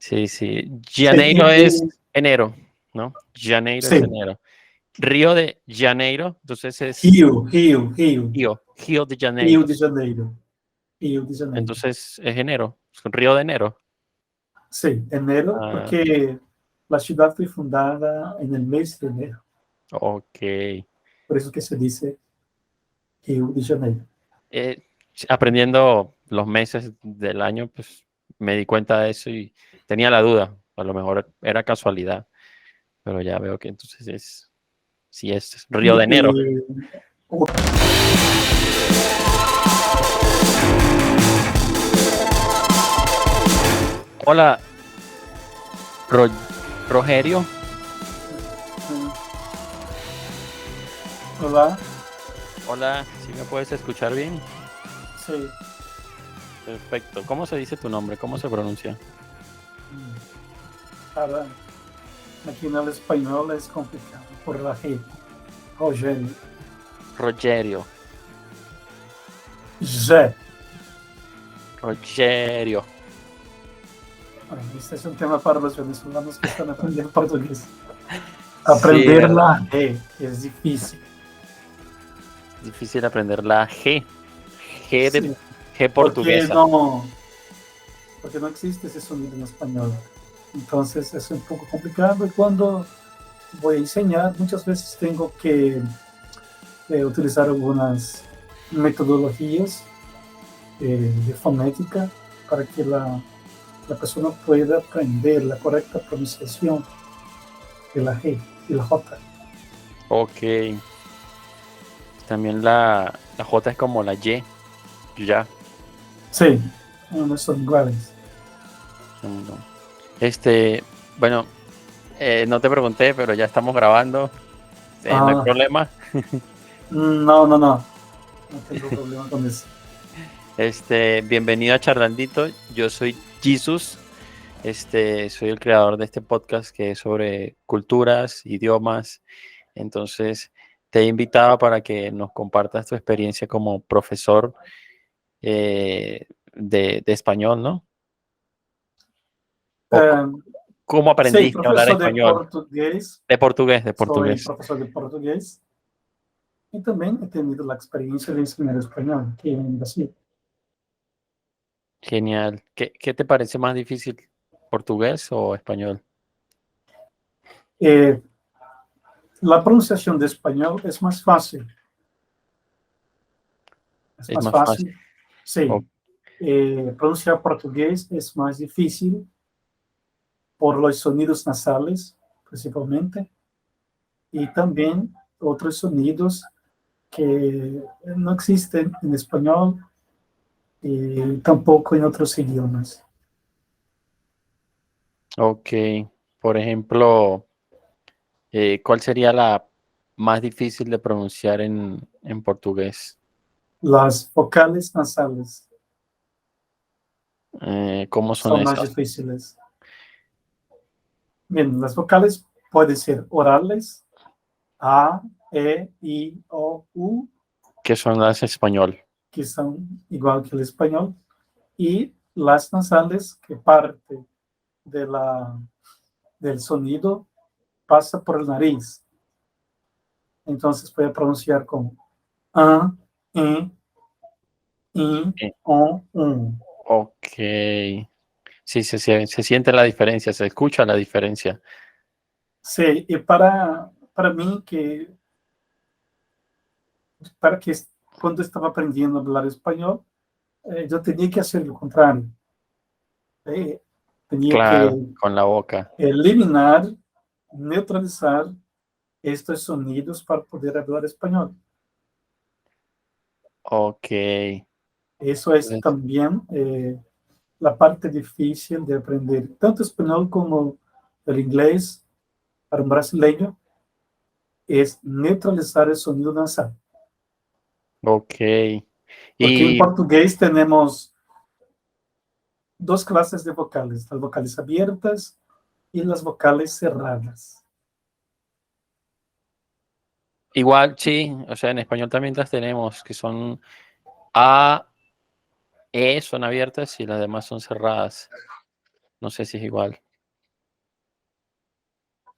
Sí, sí. Sí, Janeiro es enero, ¿no? Janeiro es sí, enero. Río de Janeiro, entonces es Rio, Rio, Rio, Río de Rio Janeiro. de Janeiro, Rio de Janeiro. Entonces es enero, es un Río de enero. Sí, enero, Ah, porque la ciudad fue fundada en el mes de enero. ok. Por eso que se dice Rio de Janeiro. Aprendiendo los meses del año, pues me di cuenta de eso y tenía la duda. A lo mejor era casualidad, pero ya veo que entonces sí es Río Y, de enero. o- Hola, Ro- Rogerio. Olá, Hola, ¿sí me puedes escuchar bien? sí. Perfecto. ¿Cómo se dice tu nombre? ¿Cómo se pronuncia? Cara, aqui no espanhol es complicado por la G. Rogério. Rogerio. Jé. Rogerio. Este es un tema para los venezolanos que están aprendiendo portugués. Sí, Aprender ¿verdad? la G es difícil. Difícil aprender la G. G de Sí, G porque portuguesa. no, porque no existe ese sonido en español. Entonces es un poco complicado y cuando voy a enseñar muchas veces tengo que utilizar algunas metodologías de fonética para que la persona pueda aprender la correcta pronunciación de la G y la J. Ok. También la J es como la Y. Ya. Sí, no son iguales. No. Bueno, no te pregunté, pero ya estamos grabando. No hay Ah, problema. no, no, no. No tengo problema con eso. Bienvenido a Charlandito. Yo soy Jesus. Soy el creador de este podcast que es sobre culturas, idiomas. Entonces, te he invitado para que nos compartas tu experiencia como profesor de español, ¿no? O Eh, cómo sí, aprendiste a hablar profesor de español. portugués. De portugués, de Soy portugués. profesor de portugués y también he tenido la experiencia de enseñar español aquí en Brasil. Genial. ¿Qué te parece más difícil, portugués o español? Eh, la pronunciación de español es más fácil. Es Es más más fácil. fácil, sí. O- Pronunciar portugués es más difícil por los sonidos nasales, principalmente, y también otros sonidos que no existen en español y tampoco en otros idiomas. ok. Por ejemplo, ¿cuál sería la más difícil de pronunciar en portugués? Las vocales nasales ¿Cómo son son más esas? difíciles. Bien, las vocales pueden ser orales, A, E, I, O, U, ¿Qué son las en español? que son igual que el español, y las nasales, que parte de del sonido pasa por el nariz. Entonces puede pronunciar como A, E, I, Eh, O, U. Ok. Sí, se siente la diferencia, se escucha la diferencia. Sí, y para mí, para que cuando estaba aprendiendo a hablar español, yo tenía que hacer lo contrario. Eh, tenía Claro, que con la boca. eliminar, neutralizar estos sonidos para poder hablar español. Ok. Eso es Entonces, también la parte difícil de aprender tanto español como el inglés para un brasileño, es neutralizar el sonido nasal. ok. Porque en Y portugués tenemos dos clases de vocales, las vocales abiertas y las vocales cerradas. igual, sí, o sea, en español también las tenemos, que son A, E son abiertas y las demás son cerradas. No sé si es igual.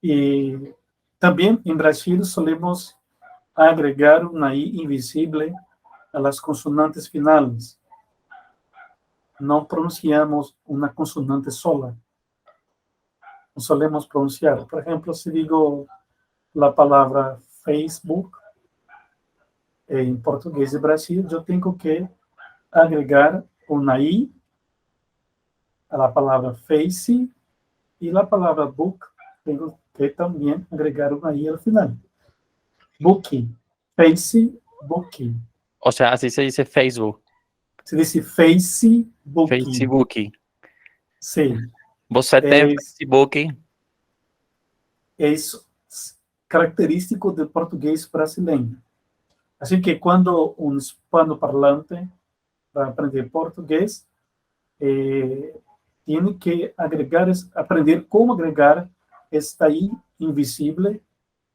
Y también en Brasil solemos agregar una I invisible a las consonantes finales. No pronunciamos una consonante sola. No solemos pronunciar. Por ejemplo, si digo la palabra Facebook en portugués de Brasil, yo tengo que agregar una I a la palabra face y la palabra book tengo que también agregar una I al final. Booking, Facebook. O sea, así se dice Facebook. Se dice Facebook. Facebook. Sí, Você tem es, Facebook? es característico del portugués brasileño. Así que cuando un hispanoparlante va a aprender portugués, tiene que agregar, aprender cómo agregar esta I invisible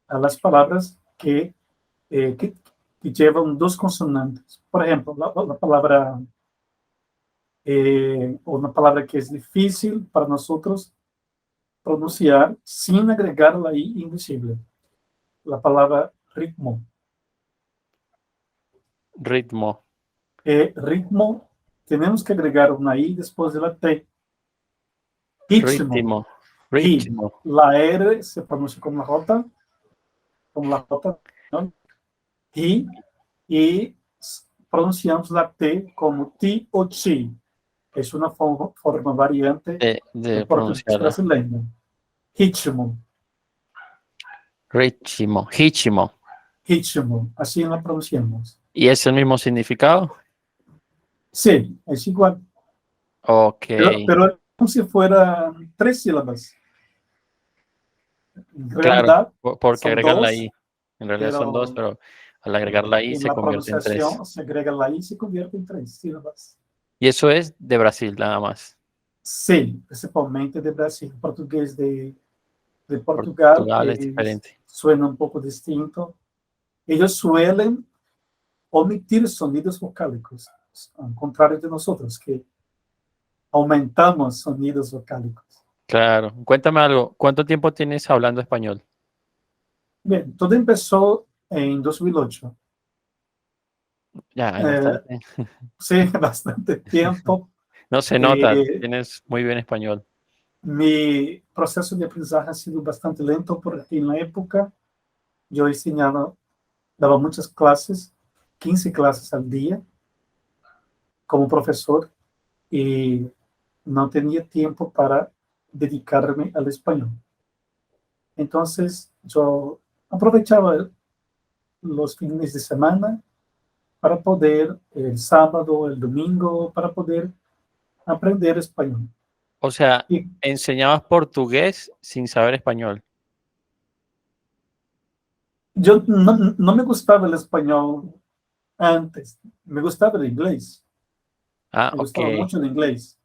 a las palabras que llevan dos consonantes. Por ejemplo, la palabra, una palabra que es difícil para nosotros pronunciar sin agregar la I invisible. La palabra ritmo. Ritmo. Ritmo, tenemos que agregar una I después de la T. Ritmo. Ritmo. Y Ritmo. la R se pronuncia como la J, ¿no? Y pronunciamos la T como T o chi. Es una forma variante De del portugués pronunciarla. brasileño. Ritmo. Ritmo. Ritmo. Ritmo. Así la pronunciamos. ¿Y es el mismo significado? Sí, es igual. Ok. Pero es como si fueran 3 sílabas. En Claro, realidad porque son agregan la 2, I. En realidad son dos, pero pero al agregar la I en se la convierte en tres. pronunciación se agrega la I y se convierte en 3 sílabas. Y eso es de Brasil, nada más. Sí, principalmente de Brasil. Portugués de Portugal Portugal es diferente. suena un poco distinto. Ellos suelen omitir sonidos vocálicos, al contrario de nosotros, que aumentamos sonidos vocálicos. Claro. Cuéntame algo. ¿Cuánto tiempo tienes hablando español? Bien, todo empezó en 2008. Ya, hay bastante. Sí, bastante tiempo. No se nota, Eh, tienes muy bien español. Mi proceso de aprendizaje ha sido bastante lento porque en la época yo enseñaba, daba muchas clases, 15 clases al día como profesor y no tenía tiempo para dedicarme al español. Entonces yo aprovechaba los fines de semana para poder, el sábado, el domingo, para poder aprender español. O sea, Y enseñabas portugués sin saber español. yo no me gustaba el español antes, me gustaba el inglés, Ah, me ok. gustaba mucho el inglés,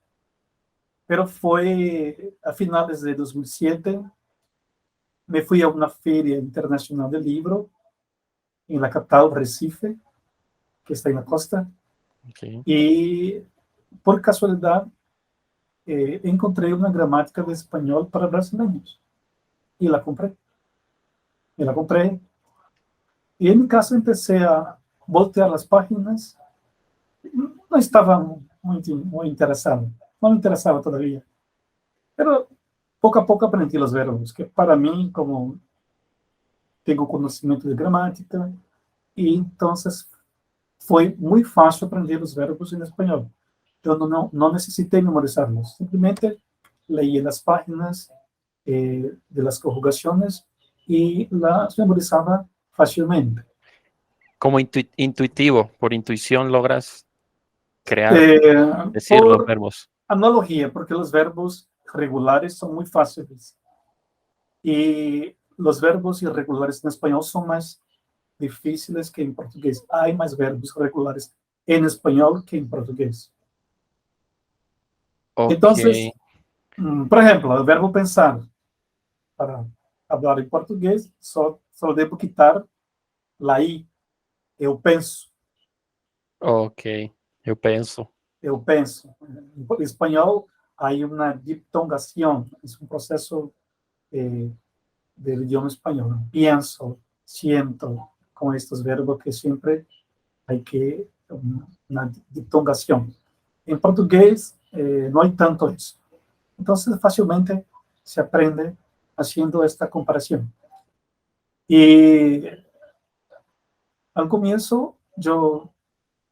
pero fue a finales de 2007, me fui a una feria internacional de libro en la capital, Recife, que está en la costa, Ok. y por casualidad encontré una gramática de español para brasileños y la compré. Y la compré. Y en mi caso empecé a voltear las páginas. No estaba muy interesado, no me interesaba todavía. Pero poco a poco aprendí los verbos, que para mí, como tengo conocimiento de gramática, y entonces fue muy fácil aprender los verbos en español. Yo no necesité memorizarlos, simplemente leí las páginas de las conjugaciones y las memorizaba fácilmente. Como intuitivo, por intuición logras crear, Eh, decir los por verbos. analogía, porque los verbos regulares son muy fáciles y los verbos irregulares en español son más difíciles que en portugués. Hay más verbos regulares en español que en portugués. Ok. Entonces, por ejemplo, el verbo pensar, para hablar en portugués, solo debo quitar la I. Eu penso, Ok. Yo pienso. eu penso. En español hay una diptongación, es un proceso del idioma español. Pienso, siento, con estos verbos que siempre hay que una diptongación. En portugués no hay tanto eso. Entonces fácilmente se aprende haciendo esta comparación. Y al comienzo yo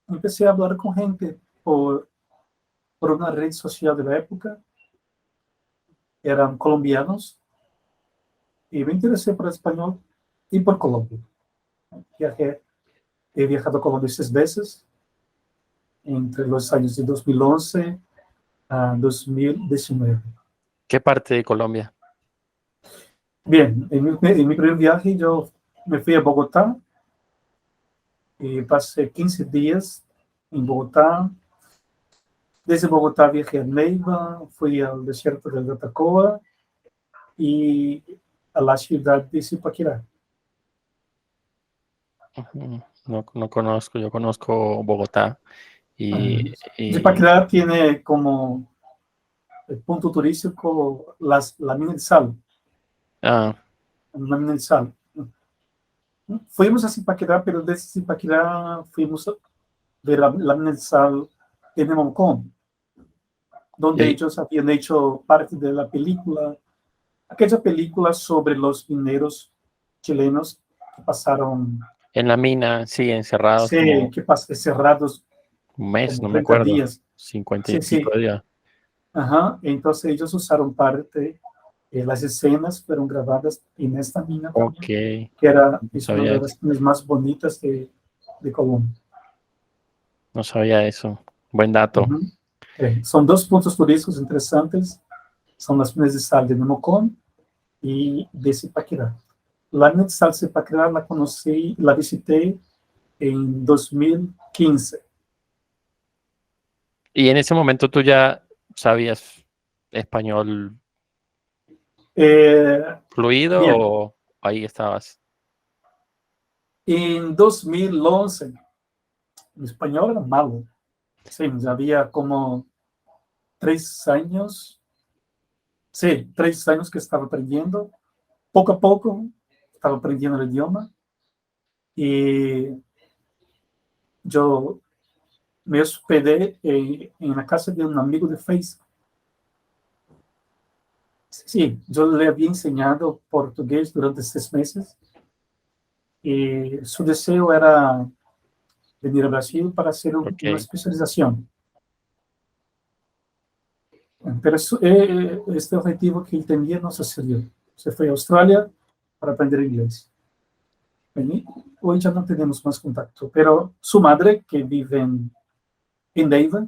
empecé a hablar con gente por una red social de la época. Eran colombianos y me interesé por el español y por Colombia. He viajado a Colombia 6 veces entre los años de 2011 a 2019. ¿Qué parte de Colombia? Bien, en mi primer viaje yo me fui a Bogotá y pasé 15 días en Bogotá. Desde Bogotá viajé a Neiva, fui al desierto del Tatacoa y a la ciudad de Zipaquirá. No conozco, yo conozco Bogotá y Zipaquirá tiene como el punto turístico la mina de sal. ah, La mina de sal. Fuimos a Zipaquirá, pero desde Zipaquirá fuimos a ver la mina de sal en Nemoncón, donde y ellos habían hecho parte de la película, aquella película sobre los mineros chilenos que pasaron, en la mina, sí, encerrados sí, como cerrados un mes, como no me 30 acuerdo, días. 50 y Sí, pico sí. de días. Ajá. Entonces ellos usaron parte, las escenas fueron grabadas en esta mina Ok, también, que no es una sabía de eso, las minas más bonitas de Colombia. no sabía eso. Buen dato. Uhum. São dois pontos turísticos interessantes, são as minas de sal de Nemocón e de Zipaquirá. La mina de sal de Zipaquirá la visité en 2015. Y en ese momento tú ya sabías español Eh, fluido bien, o ahí estabas. en 2011 mi español era malo. Sí, ya había como 3 años, sí, 3 años que estaba aprendiendo. Poco a poco estaba aprendiendo el idioma y yo me hospedé en la casa de un amigo de Facebook. Sí, yo le había enseñado portugués durante 6 meses y su deseo era venir a Brasil para hacer una Ok. especialización. Pero este objetivo que él tenía no sucedió. Se fue a Australia para aprender inglés. Y hoy ya no tenemos más contacto, pero su madre, que vive en Neiva,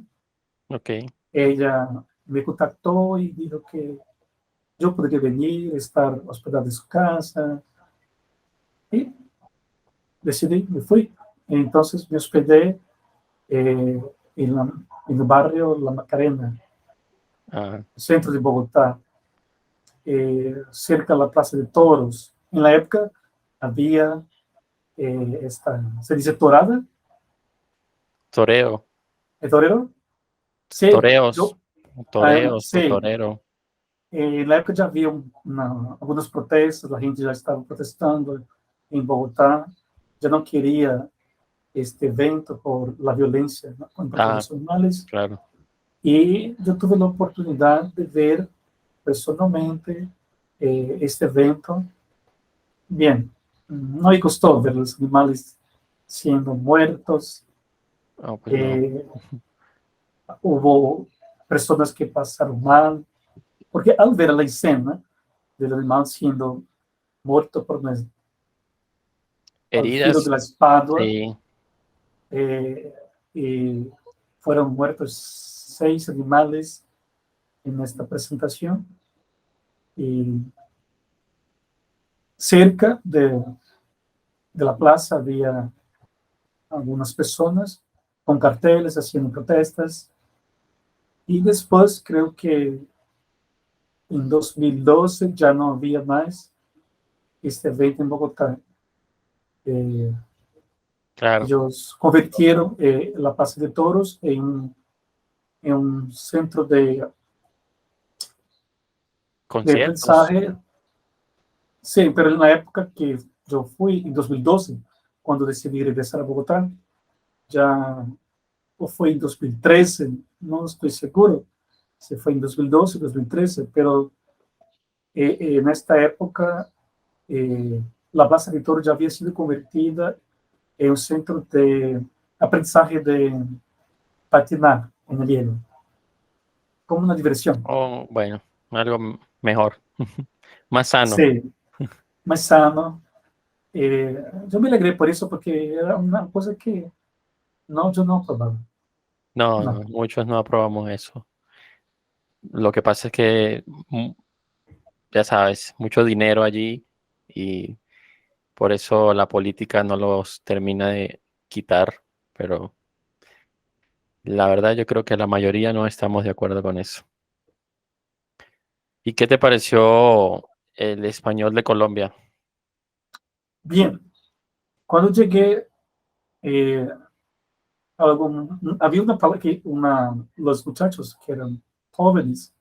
Ok. ella me contactó y dijo que yo podría venir, estar hospedado en su casa. Y decidí, me fui. Entonces me hospedé eh, en el barrio La Macarena, Ah, centro de Bogotá, cerca de la Plaza de Toros. En la época había se dice torada, toreo, ¿el torero? Sí, toreos, toreos o sí. torero. Na época já havia algumas protestas, a gente já estava protestando em Bogotá, já não queria este evento por la violência, ¿no?, contra Ah, los animales, claro. e eu tive a oportunidade de ver personalmente este evento. Bien, no me gustó ver los animales siendo muertos, Oh, pues no. hubo personas que pasaron mal, porque al ver la escena del animal siendo muerto al filo de Heridas, la espada, sí, eh, y fueron muertos 6 animales en esta presentación. Y cerca de la plaza había algunas personas con carteles haciendo protestas. Y después creo que en 2012 ya no había más este evento en Bogotá. claro. Ellos convirtieron la Plaza de Toros en un centro de conciertos. aprendizaje. Sí, pero en la época que yo fui, en 2012, cuando decidí regresar a Bogotá, ya, o fue en 2013, no estoy seguro si fue en 2012 o 2013, pero en esta época la Plaza de Toro ya había sido convertida en un centro de aprendizaje de patinar en el hielo, como una diversión. Oh, bueno, algo mejor, más sano. Sí, más sano. Yo me alegré por eso, porque era una cosa que no, yo no probaba. No, no, No. muchos no aprobamos eso. Lo que pasa es que, ya sabes, mucho dinero allí y por eso la política no los termina de quitar, pero la verdad yo creo que la mayoría no estamos de acuerdo con eso. ¿Y qué te pareció el español de Colombia? Bien, cuando llegué, había una palabra que los muchachos que eran jóvenes,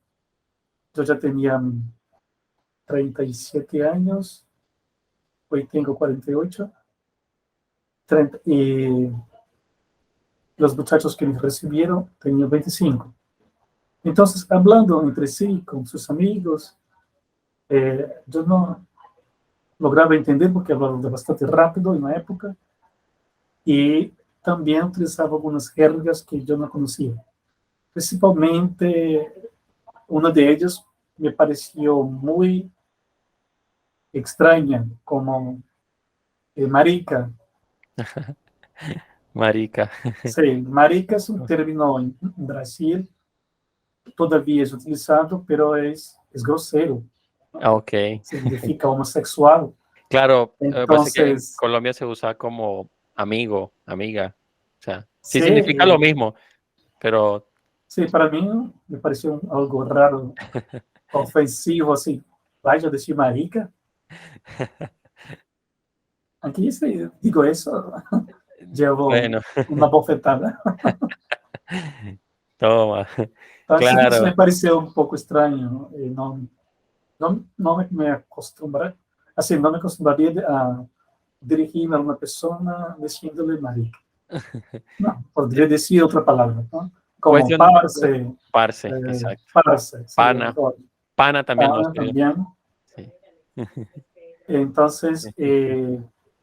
yo ya tenía 37 años, hoy tengo 48, 30, y los muchachos que me recibieron tenían 25. Entonces, hablando entre sí con sus amigos, yo no lograba entender porque hablaban bastante rápido en la época y también utilizaba algunas jergas que yo no conocía. Principalmente, una de ellas me pareció muy extraña, como marica. Marica. Sí, marica es un término en Brasil, todavía es utilizado, pero es grosero, Ah, ok. significa homosexual. Claro, lo que pasa es que en Entonces, Colombia se usa como amigo, amiga. O sea, sí sí, significa lo mismo, pero sí, para mí me pareció algo raro, ofensivo, así. Vaya a decir marica. Aquí sí, digo eso, llevo bueno, una bofetada. toma. Entonces, eso Claro, me pareceu un poco extraño. No me acostumbré, así, no me acostumbraría a dirigirme a una persona diciéndole marica. No, podría decir otra palabra, ¿no? Como cuestión, parce, parce, exacto. parce, sería Pana, mejor. pana también lo Pana estoy. también. Sí. Entonces,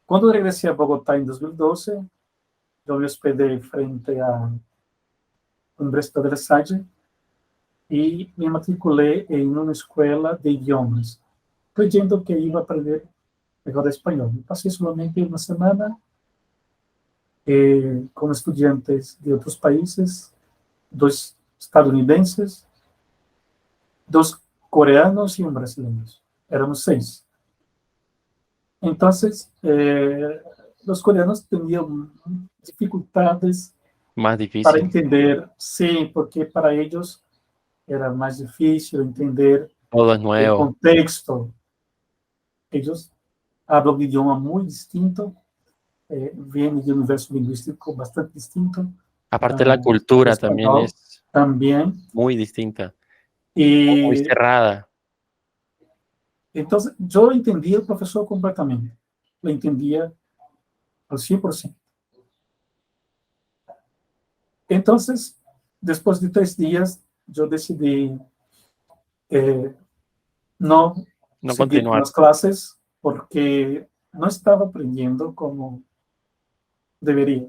cuando regresé a Bogotá en 2012, yo me hospedé frente a Universidad de La Salle y me matriculé en una escuela de idiomas, creyendo que iba a aprender mejor español. Pasé solamente una semana con estudiantes de otros países, dos estadounidenses, dos coreanos y un brasileño. Éramos 6. Entonces, los coreanos tenían dificultades Más para difícil. entender, sí, porque para ellos era más difícil entender Todo es el nuevo. contexto. Ellos hablan un idioma muy distinto, vienen de un universo lingüístico bastante distinto Aparte la al cultura también español es también. muy distinta o muy Y cerrada. entonces yo entendía al profesor completamente, lo entendía al 100%. Entonces, después de 3 días, yo decidí no No seguir con continuar. las clases porque no estaba aprendiendo como debería.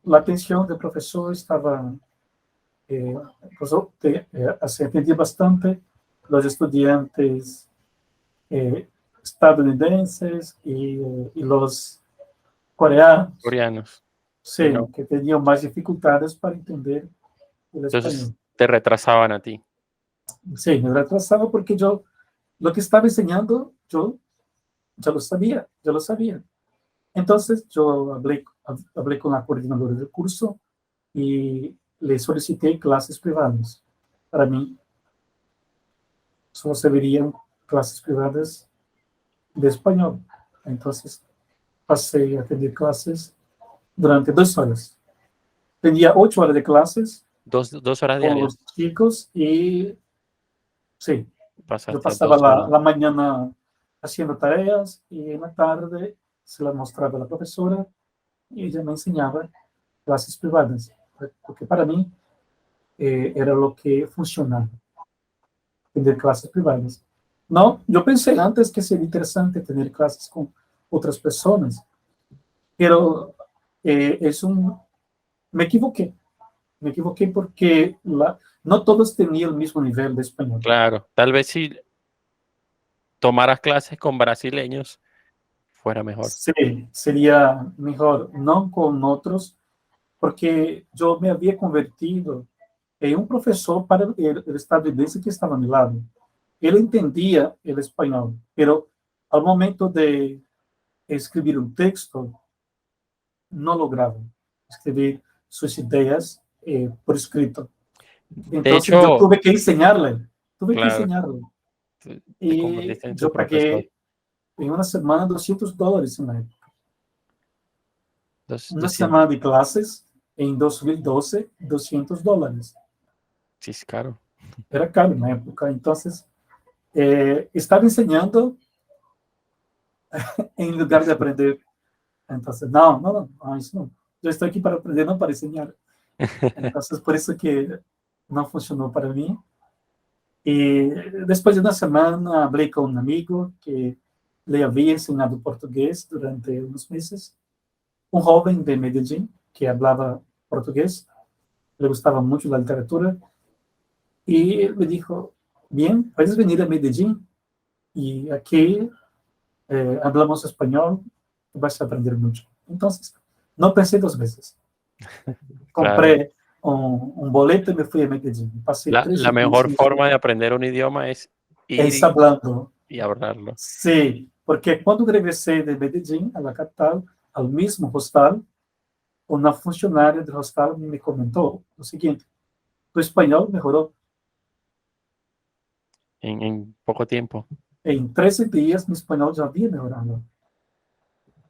La atención del profesor estaba, se atendía bastante los estudiantes estadounidenses y los coreanos, Coreanos. Y sí, no. que tenían más dificultades para entender el Entonces español. te retrasaban a ti. Sí, me retrasaba porque yo lo que estaba enseñando, yo ya lo sabía, ya lo sabía. Entonces yo hablé con la coordinadora del curso y le solicité clases privadas. Para mí, solo se verían clases privadas de español. Entonces pasé a tener clases durante 2 horas. Tenía 8 horas de clases Dos horas con diarias. los chicos y sí, Yo Pasaste a pasaba 2 horas. la mañana haciendo tareas y en la tarde se las mostraba a la profesora y ella me enseñaba clases privadas, porque para mí era lo que funcionaba, tener clases privadas. No, yo pensé antes que sería interesante tener clases con otras personas, pero es un, me equivoqué, me equivoqué porque no todos tenían el mismo nivel de español. Claro, tal vez si tomaras clases con brasileños fuera mejor. Sí, sería mejor, no con otros, porque yo me había convertido en un profesor para el estadounidense que estaba a mi lado. Él entendía el español, pero al momento de escribir un texto, no lograba escribir sus ideas por escrito. De Entonces yo hecho, tuve que claro, enseñarle. te Y convertiste en tu yo profesor. pagué en una semana $200 en la época. Una 200, semana de clases en 2012, $200. sí, es caro. Era caro en la época. Entonces, estaba enseñando en lugar de aprender. Entonces, no, eso no. Yo estoy aquí para aprender, no para enseñar. Entonces, por eso que no funcionó para mí. Y después de una semana hablé con un amigo que le había enseñado portugués durante unos meses, un joven de Medellín que hablaba portugués, le gustaba mucho la literatura, y él me dijo, bien, puedes venir a Medellín y aquí hablamos español, vas a aprender mucho. Entonces, no pensé dos veces. Claro. Compré un boleto y me fui a Medellín. Pasé La 13 días mejor en forma de aprender un idioma es ir es hablando. y hablarlo. Sí, porque cuando regresé de Medellín a la capital, al mismo hostal, una funcionaria del hostal me comentó lo siguiente: tu español mejoró. En poco tiempo. En 13 días mi español ya había mejorado.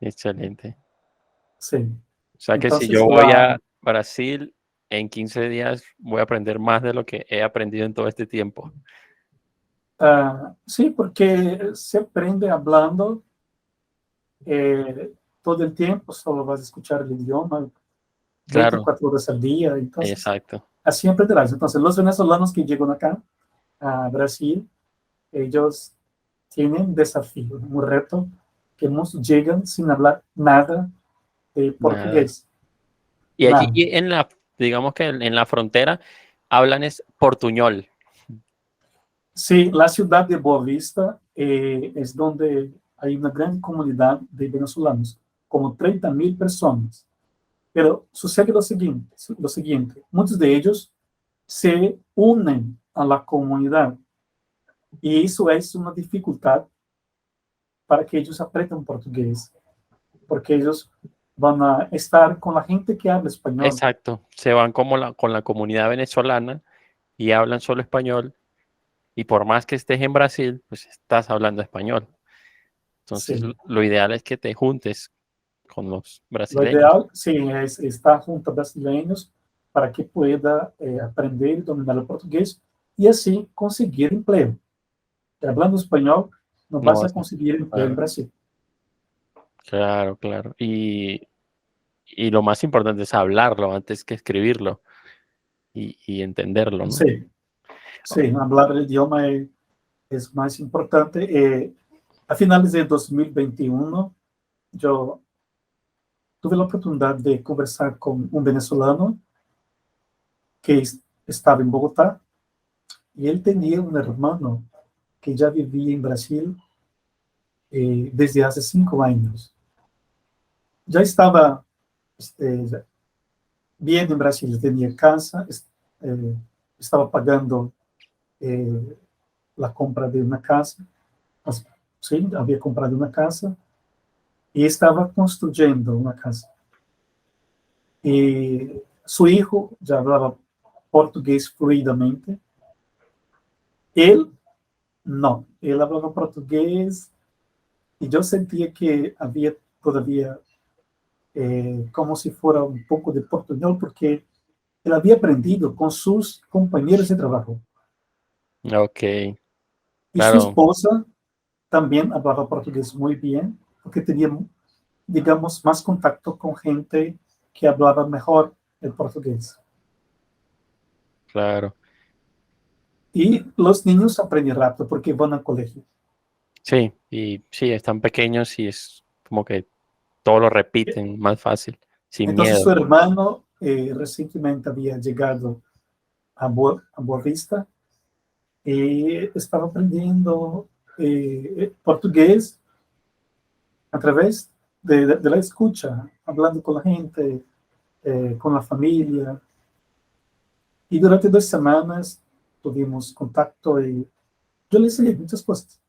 Excelente. Sí. O sea que si Entonces, yo voy a Brasil, en 15 días voy a aprender más de lo que he aprendido en todo este tiempo. sí, porque se aprende hablando todo el tiempo, solo vas a escuchar el idioma Claro, 24 horas al día. Entonces, exacto. así aprenderás. Entonces, los venezolanos que llegan acá a Brasil, ellos tienen un desafío, un reto, que muchos llegan sin hablar nada de Nada. portugués, Y allí nada. en la, digamos que en la frontera, hablan es portuñol. Sí, la ciudad de Boavista es donde hay una gran comunidad de venezolanos, como 30.000 personas. Pero sucede lo siguiente, muchos de ellos se unen a la comunidad y eso es una dificultad para que ellos aprendan portugués, porque ellos van a estar con la gente que habla español. Exacto. Se van como con la comunidad venezolana y hablan solo español. Y por más que estés en Brasil, pues estás hablando español. Entonces, Sí. lo ideal es que te juntes con los Lo brasileños. ideal, sí, es estar junto a brasileños para que pueda aprender y dominar el portugués y así conseguir empleo. Hablando español, no No vas a vas a- conseguir empleo en Claro, Brasil. claro, claro. Y lo más importante es hablarlo antes que escribirlo y entenderlo, ¿no? Sí, sí, hablar el idioma es más importante. A finales de 2021, yo tuve la oportunidad de conversar con un venezolano que estaba en Bogotá y él tenía un hermano que ya vivía en Brasil desde hace 5 años. Ya estaba este, bien en Brasil, tenía casa, eh, estaba pagando eh, la compra de una casa, sí, había comprado una casa y estaba construyendo una casa. Y su hijo ya hablaba portugués fluidamente. Él no, él hablaba portugués y yo sentía que había todavía como si fuera un poco de portuñol porque él había aprendido con sus compañeros de trabajo. Ok. Y su Claro, esposa también hablaba portugués muy bien, porque tenía, digamos, más contacto con gente que hablaba mejor el portugués. claro. Y los niños aprenden rápido porque van al colegio. Sí, y sí, están pequeños y es como que todo lo repiten más fácil, sin Entonces su miedo. hermano recientemente había llegado a Boa Vista y estaba aprendiendo portugués a través de la escucha, hablando con la gente, con la familia. Y durante 2 semanas tuvimos contacto y yo le enseñé muchas cosas.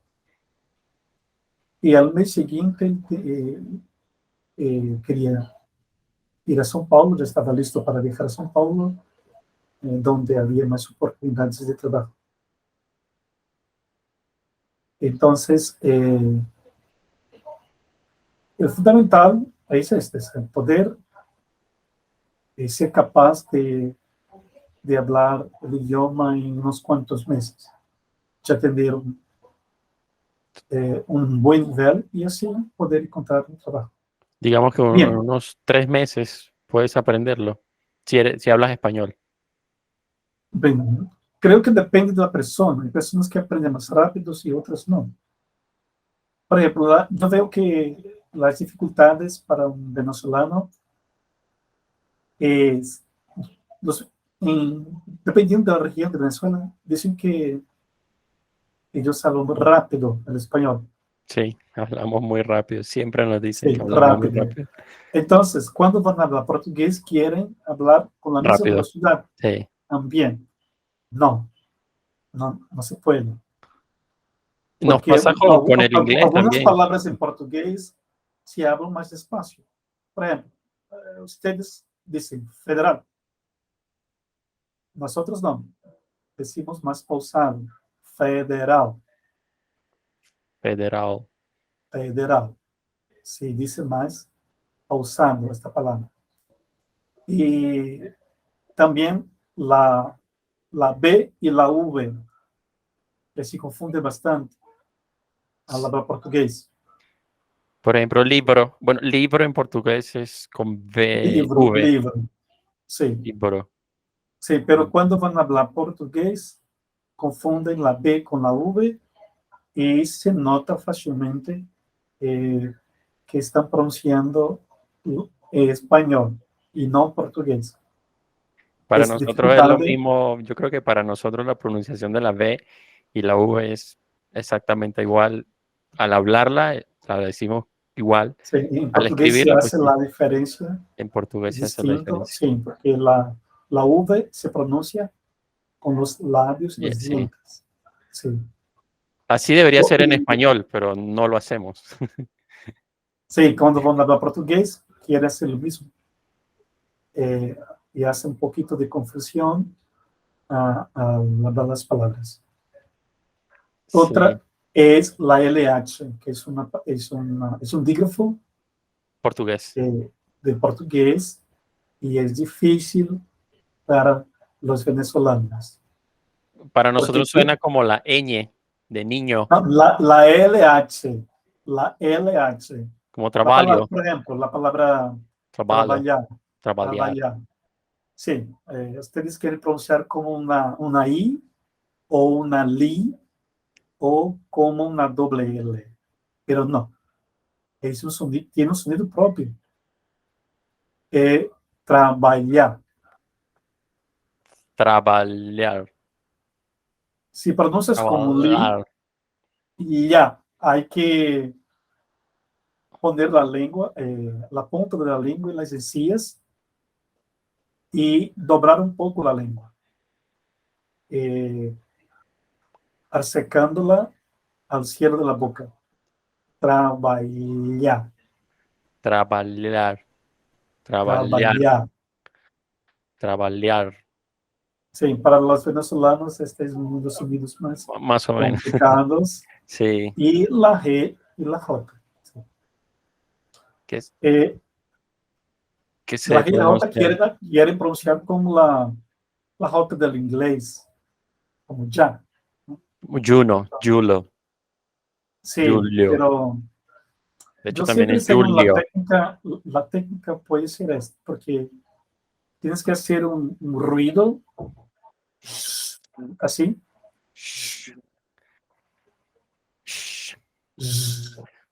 Y al mes siguiente quería ir a São Paulo, ya estaba listo para viajar a São Paulo, donde había más oportunidades de trabajo. Entonces, el fundamental es es el poder ser capaz de hablar el idioma en unos cuantos meses, ya tener un buen nivel y así poder encontrar un trabajo. Digamos que en Bien, unos 3 meses puedes aprenderlo, si hablas español. bien, creo que depende de la persona. Hay personas que aprenden más rápido y otras no. Por ejemplo, yo veo que las dificultades para un venezolano es, los, dependiendo de la región de Venezuela, dicen que ellos hablan rápido el español. Sí, hablamos muy rápido. Siempre nos dicen que Sí, hablamos muy rápido. rápido. Entonces, cuando van a hablar portugués, quieren hablar con la misma Rápido. velocidad Sí. también. No, no se puede. Nos Porque pasa con el inglés algunas también. palabras en portugués se hablan más despacio. Por ejemplo, ustedes dicen federal. Nosotros no. Decimos más pausado. Federal. Federal. Federal. Se dice más pausando esta palabra. Y también la B y la V, que se confunde bastante al hablar portugués. Por ejemplo, libro. Bueno, libro en portugués es con V, Livro, V. livro. Sí, Libro. sí, pero cuando van a hablar portugués, confunden la B con la V y se nota fácilmente eh, que están pronunciando español y no portugués. Para Es nosotros es dificultad lo mismo. Yo creo que para nosotros la pronunciación de la V y la V es exactamente igual. Al hablarla, la decimos igual. sí, en Al portugués se escribirla, pues hace sí. la diferencia En portugués se hace la distinto, diferencia. sí, porque la V se pronuncia con los labios y los Sí. dientes. Sí. Así debería ser en Y, español, pero no lo hacemos. sí, cuando van a hablar portugués, quiere hacer lo mismo. Eh, y hace un poquito de confusión al hablar las palabras. Sí. Otra es la LH, que es un dígrafo Portugués. de portugués y es difícil para los venezolanos. Para Porque nosotros suena como la ñ de niño, no, la LH, la LH, como la palabra, trabalho, por ejemplo, la palabra trabalho, trabalhar, trabalhar. trabalhar. Sí, ustedes quieren pronunciar como una I o una li o como una doble L, pero no, es un sonido, tiene un sonido propio. Trabalhar. Trabalhar, Si pronuncias como li, trabalhar. ya, hay que poner la lengua, la punta de la lengua en las encías y doblar un poco la lengua, acercándola al cielo de la boca. Trabalhar, Trabalhar, trabalhar, trabalhar. trabalhar, Sí, para los venezolanos este es uno de los sonidos más más o menos. complicados. Sí, Y la G y la J. Sí. que, es- Eh, que la se G y la J pronuncia. quieren pronunciar como la J del inglés, como ya. ¿No? Julo, Sí, Julio. pero De hecho, yo también siempre es enseño Julio. la técnica puede ser esta, porque tienes que hacer un ruido así, Sh- sh-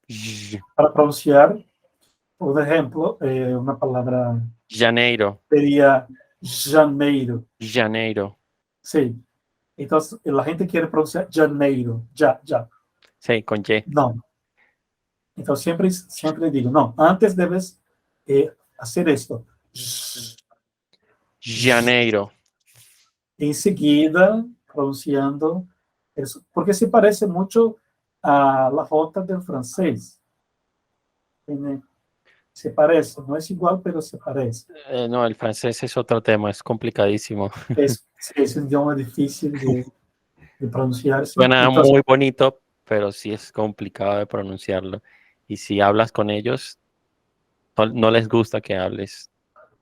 sh- para pronunciar, por ejemplo, una palabra Janeiro, sería janeiro, Janeiro. sí. Entonces, la gente quiere pronunciar janeiro, ya, ya. Sí, con Y. No. Entonces, siempre digo, no, antes debes hacer esto. Janeiro. Enseguida, pronunciando eso, porque se parece mucho a la J del francés. Se parece, no es igual, pero se parece. No, el francés es otro tema, es complicadísimo. Es un idioma difícil de pronunciarse. Suena Entonces, muy bonito, pero sí es complicado de pronunciarlo. Y si hablas con ellos, no les gusta que hables,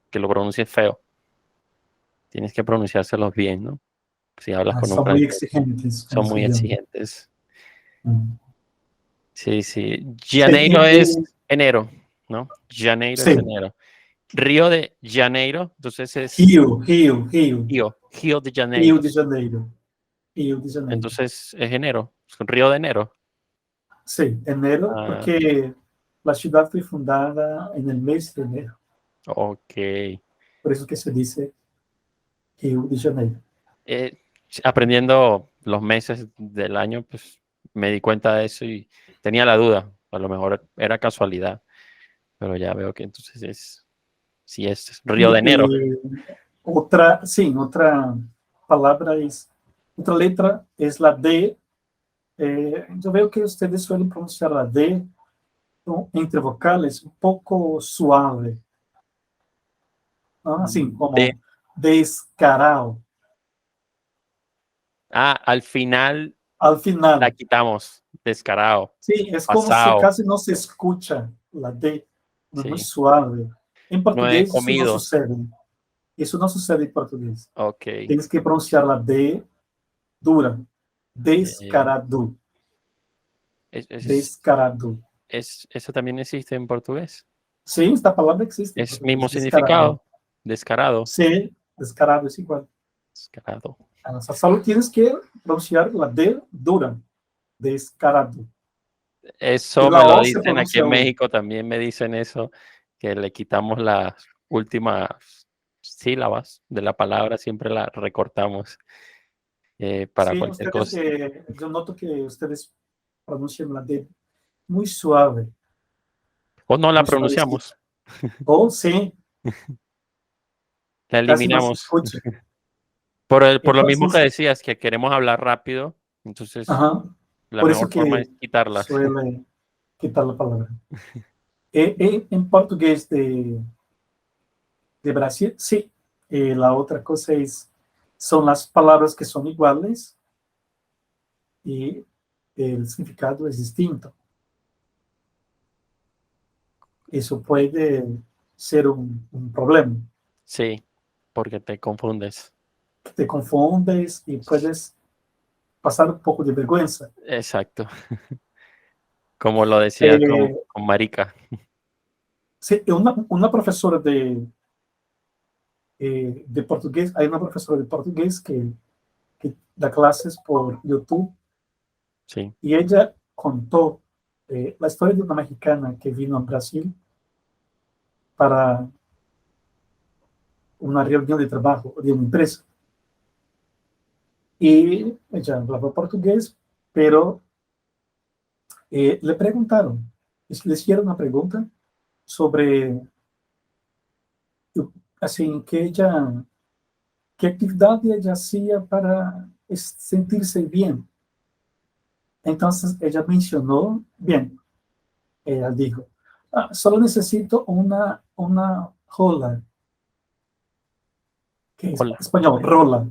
que lo pronuncies feo. Tienes que pronunciárselos bien, ¿no? Si hablas con un son muy francés, exigentes con son su muy idioma. exigentes. Mm. Sí, sí. Sí, Janeiro es enero, ¿no? Janeiro es sí. enero. Río de Janeiro, entonces es Rio Río de Rio Janeiro. de Janeiro, Rio de Janeiro. Entonces es enero, es un Río de enero. Sí, enero, Ah, porque la ciudad fue fundada en el mes de enero. ok. Por eso que se dice Rio de Janeiro. Aprendiendo los meses del año, pues me di cuenta de eso y tenía la duda. A lo mejor era casualidad, pero ya veo que entonces sí es Río de enero. Otra palabra es, otra letra es la D. Yo veo que ustedes suelen pronunciar la D, ¿no?, entre vocales un poco suave, ¿no? Así De, como descarado. al final Al la final, quitamos, descarado, sí, es como si pasado, casi no se escucha la D, muy sí. suave. En No he portugués eso no comido. sucede. Eso no sucede en portugués. Ok. Tienes que pronunciar la D dura. Eh, Descarado. es, es- Descarado. eso también existe en portugués. Sí, esta palabra existe en Es mismo portugués. Descarado. significado, descarado, Sí, descarado es igual. descarado. O sea, solo tienes que pronunciar la D dura. Descarado. Y Eso me la lo O se dicen aquí pronuncia en U. México, también me dicen eso, que le quitamos las últimas sílabas de la palabra, siempre la recortamos para Sí, cualquier ustedes, cosa. yo noto que ustedes pronuncian la D muy suave, O no la muy suavecita. pronunciamos, O sí, la casi no se eliminamos. escucha. Por lo mismo que Entonces, decías, que queremos hablar rápido, entonces ajá, la por eso mejor forma que es quitarlas. suele quitar la palabra. En portugués de Brasil, sí. La otra cosa es, son las palabras que son iguales y el significado es distinto. Eso puede ser un problema. Sí, porque te confundes. Te confundes y puedes pasar un poco de vergüenza. Exacto. Como lo decías Eh, con marica. sí, una profesora de portugués, hay una profesora de portugués que da clases por YouTube Sí. y ella contó la historia de una mexicana que vino a Brasil para una reunión de trabajo de una empresa. Y ella hablaba portugués, pero le preguntaron, le hicieron una pregunta sobre, assim, qué actividad ella hacía para sentirse bien. Entonces ella mencionó, bien, ella dijo, solo necesito una rola, que es Hola. español, rola.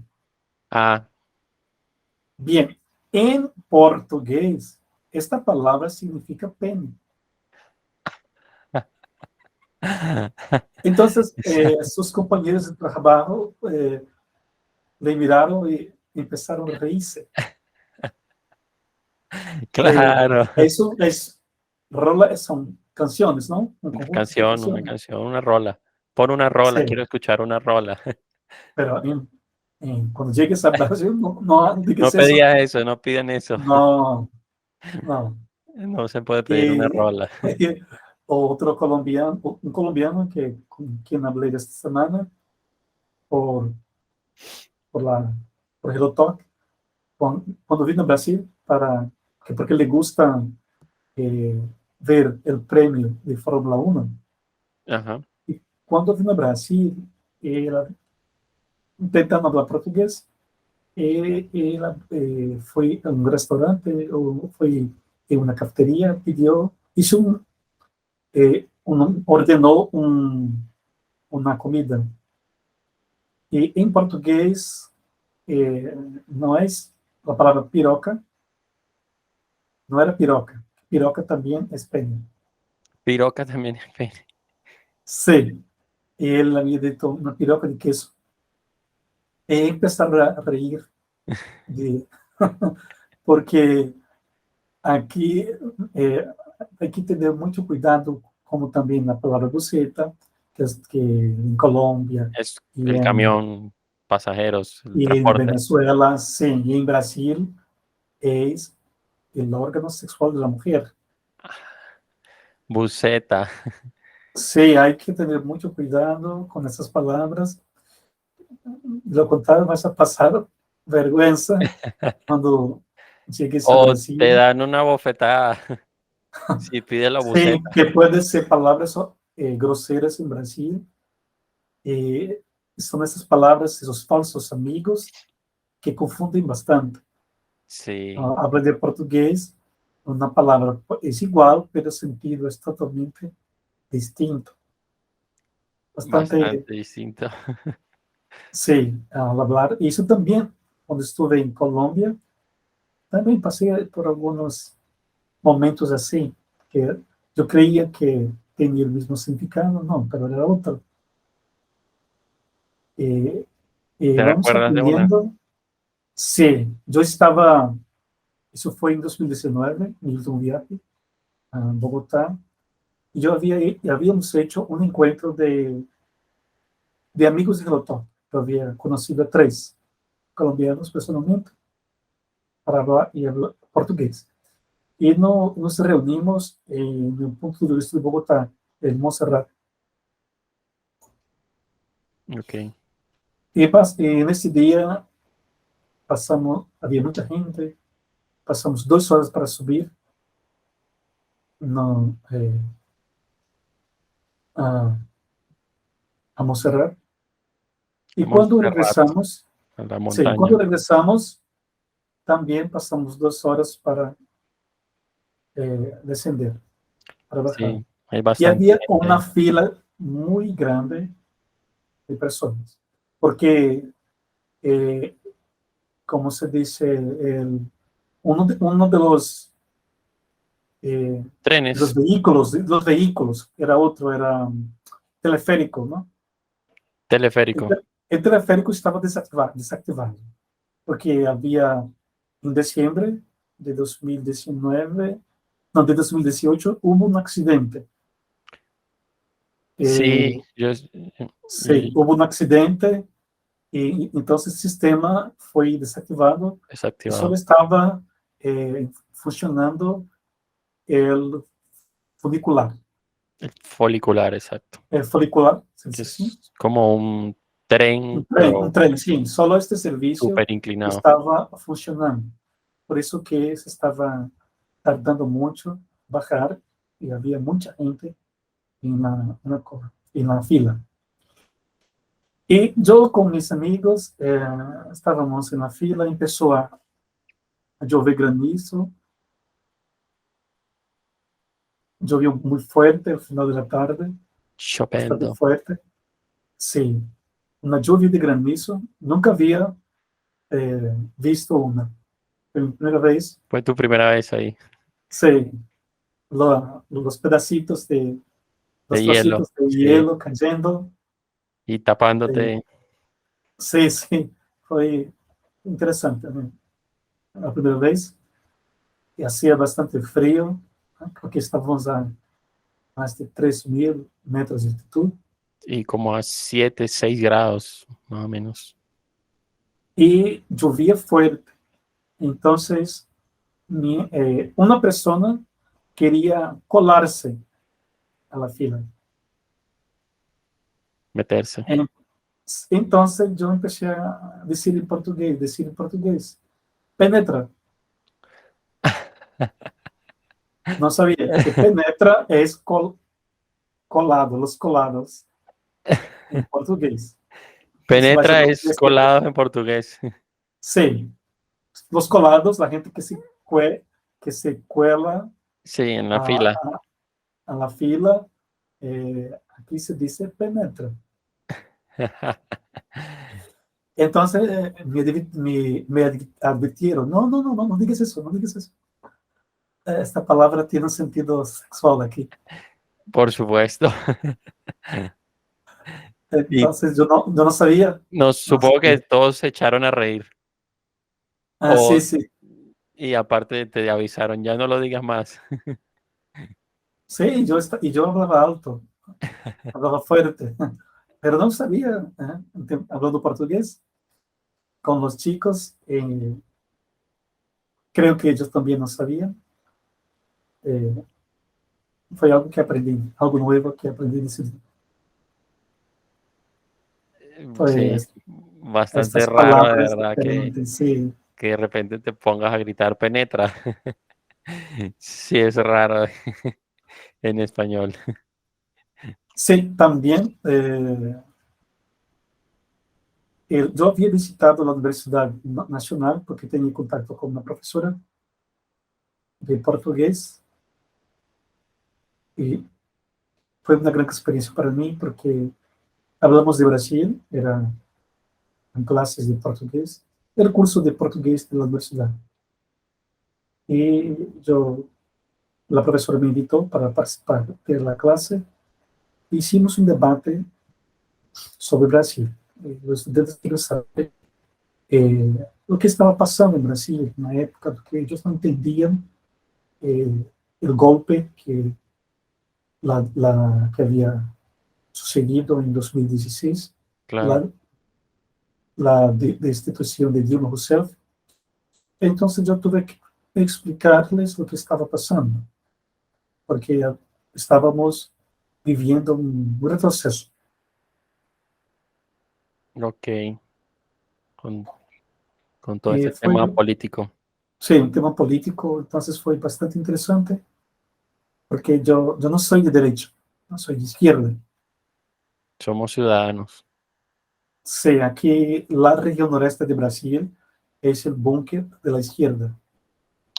Ah. Bien, en portugués, esta palabra significa pene. Entonces, sus compañeros de trabajo le miraron y empezaron a reírse. Claro. Eso es, rola son canciones, ¿no? Un Una conjunto de canción, una canciones. canción, una rola. Pon una rola, Sí, quiero escuchar una rola. pero cuando llegues a Brasil, no, no No digas eso. pedías eso, no piden eso. No, no. No se puede pedir una Y, rola. otro colombiano, un colombiano que, con quien hablé esta semana por, por, la, por Hello Talk, cuando vino a Brasil, porque le gusta eh, ver el premio de Fórmula 1. Ajá. Y cuando vino a Brasil, él, intentando hablar portugués, él fue a un restaurante o fue en una cafetería, hizo ordenó una comida. Y en portugués eh, no es la palabra piroca, no era piroca. Piroca también es pene. Piroca también es pene. Sí, él había dicho una piroca de queso. E empezaron a reír de, porque aquí hay que tener mucho cuidado, como también la palabra buceta, que en Colombia Es y el en, camión, pasajeros, el y en transporte. Venezuela, sí, y en Brasil es el órgano sexual de la mujer. Buceta. Sí, hay que tener mucho cuidado con esas palabras. De lo contrario, vas a pasar vergüenza cuando llegues a O te Brasil. dan una bofetada si pides la Sí, buceta. que pueden ser palabras groseras en Brasil. Eh, Son esas palabras, esos falsos amigos que confunden bastante. Sí, Aprender portugués, una palabra es igual, pero el sentido es totalmente distinto. Bastante, bastante distinto. sí, al hablar. Y eso también, cuando estuve en Colombia, también pasé por algunos momentos así, que yo creía que tenía el mismo significado, no, pero era otro. Eh, ¿Te Vamos recuerdas de una? aprendiendo. Sí, yo estaba, eso fue en 2019, mi último viaje a Bogotá, y habíamos hecho un encuentro de amigos de Gelotón. Yo había conocido a tres colombianos personalmente para hablar y hablar portugués. Y no, nos reunimos en un punto de vista de Bogotá, en Montserrat. Ok. Y en ese día había mucha gente, pasamos 2 horas para subir no, a, a Montserrat. Y Hemos cuando cerrado regresamos, a la sí, montaña. cuando regresamos, también pasamos 2 horas para descender, para bajar. Sí, hay Y bastante había una gente. fila muy grande de personas, porque, eh, como se dice, uno de Trenes, los vehículos, era teleférico, ¿no? El, teleférico. te- el teleférico estaba desativado, porque había, en diciembre de 2019, no, de 2018, hubo un accidente. Sí, Eh, yo sí, y hubo un accidente y entonces el sistema fue desactivado y solo desactivado. estaba funcionando el funicular. El folicular, exacto. El folicular, ¿se Que dice así? es como un tren, Un pero tren, sí, solo este servicio súper inclinado. estaba funcionando. Por eso que se estaba tardando mucho bajar y había mucha gente en la fila. Y yo con mis amigos estábamos en la fila, empezó a llover granizo, llovió muy fuerte al final de la tarde, bastante Chopendo. fuerte. Sí, una lluvia de granizo, nunca había visto una. Fue mi primera vez. Fue tu primera vez ahí, Sí, los pedacitos de los hielo, trocitos de sí, hielo cayendo. y Eh, tapándote. sí, sí, fue interesante, ¿no? La primera vez. y hacía bastante frío, ¿no? Porque estábamos a más de 3.000 metros de altitud. Y como a 7, 6 grados, más o menos. Y llovía fuerte. Entonces, una persona quería colarse a la fila. Meterse. Entonces yo empecé a decir en portugués, penetra. No sabía que penetra es colado, los colados en portugués. Entonces, Penetra imagino es colado en portugués. sí, los colados, la gente que se cuela Sí, en la a, fila. a la fila, aquí se dice penetra. Entonces me advirtieron, no digas eso, no digas eso. Esta palabra tiene un sentido sexual aquí. Por supuesto. Y Entonces yo no sabía. No supongo que sabía. todos se echaron a reír. Sí, O, sí, y aparte te avisaron, ya no lo digas más. sí, y yo hablaba alto, hablaba fuerte, pero no sabía, hablando portugués con los chicos, creo que ellos también no sabían. Eh, Fue algo que aprendí, algo nuevo que aprendí nesse día. Foi Sí, bastante estas raro de palavras verdad diferentes, sí. que de repente te pongas a gritar penetra. Sí, es raro en español. Sí, también yo había visitado la Universidad Nacional porque tenía contacto con una profesora de portugués y fue una gran experiencia para mí porque hablamos de Brasil, era en clases de portugués, el curso de portugués de la universidad. Y la profesora me invitó para participar de la clase. Hicimos un debate sobre Brasil. Os estudantes queriam saber o que estava passando em Brasil na época, porque eles não entendiam o golpe que havia sucedido em 2016, Claro. la destituição de Dilma Rousseff. Então, eu tive que explicar-lhes o que estava passando, porque estávamos vivendo um retrocesso. Ok. Con, con todo este Foi, tema político. sim, um tema político, então foi bastante interessante, porque eu não sou de direita, não sou de esquerda. Somos ciudadanos. Sí, aquí la región noreste de Brasil es el búnker de la izquierda.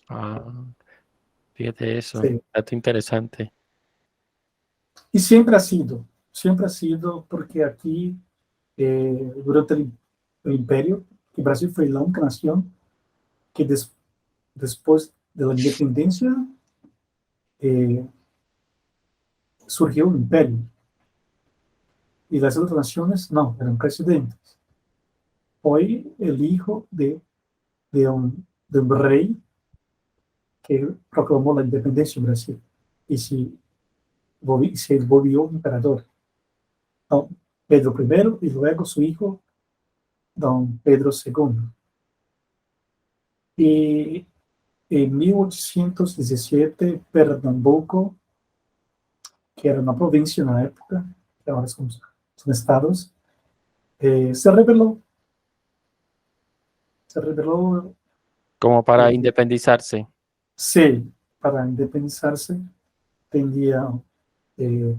Ah, fíjate eso. Sí. Dato interesante. Y siempre ha sido porque aquí, durante el imperio, que Brasil fue la única nación que después de la independencia eh, surgió un imperio. Y las otras naciones no, eran presidentes. Hoy el hijo de un rey que proclamó la independencia de Brasil. Y se volvió imperador. Don Pedro I y luego su hijo, Don Pedro II. Y en 1817, Pernambuco, que era una provincia en la época, que ahora son estados, se rebeló. Se rebeló, Como para eh, independizarse. sí, para independizarse, tenía eh,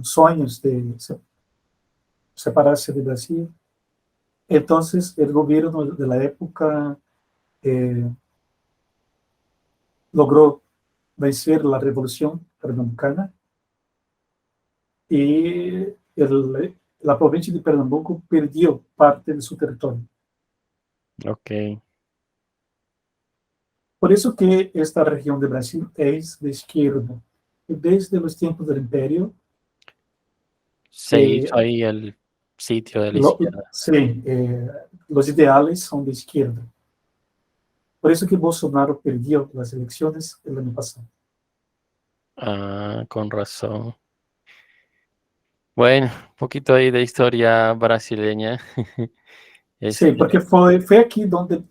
sueños de separarse de Brasil. Entonces, el gobierno de la época eh, logró vencer la revolución pernambucana y la provincia de Pernambuco perdió parte de su territorio. Ok. Por eso que esta región de Brasil es de izquierda. Desde los tiempos del imperio, Se hizo ahí el sitio de la izquierda. sí, los ideales son de izquierda. Por eso que Bolsonaro perdió las elecciones el año pasado. Ah, con razón. Bueno, un poquito ahí de historia brasileña. Sí, Este, porque fue aquí donde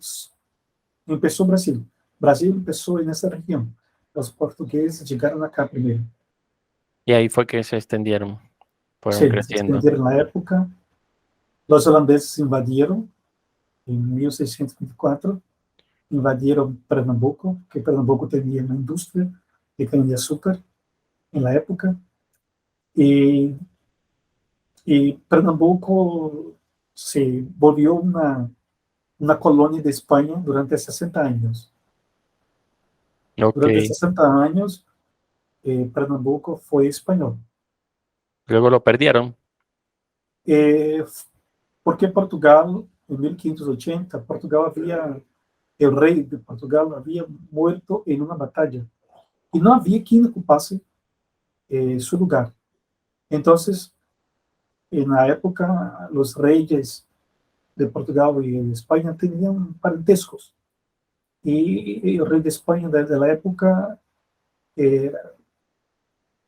empezó Brasil. Brasil empezó en esa región. Los portugueses llegaron acá primero. y ahí fue que se extendieron, fueron Sí, se creciendo. extendieron en la época. Los holandeses invadieron en 1624, invadieron Pernambuco, que Pernambuco tenía una industria de caña de azúcar en la época. Y, y Pernambuco se volvió una colonia de España durante 60 años. Ok, Durante 60 años, Pernambuco fue español. luego lo perdieron. Eh, porque Portugal, en 1580, Portugal el rey de Portugal había muerto en una batalla y no había quien ocupase su lugar. Entonces, en la época, los reyes de Portugal y de España tenían parentescos. Y el rey de España de la época eh,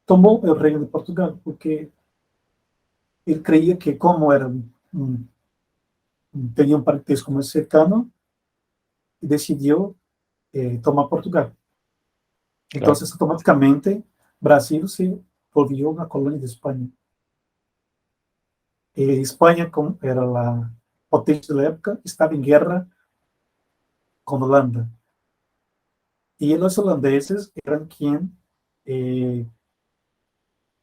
tomó el reino de Portugal porque él creía que como era tenía un parentesco más cercano, decidió tomar Portugal. Claro. Entonces, automáticamente, Brasil se volvió una colonia de España. España, como era la potencia de la época, estaba en guerra con Holanda. Y los holandeses eran quienes eh,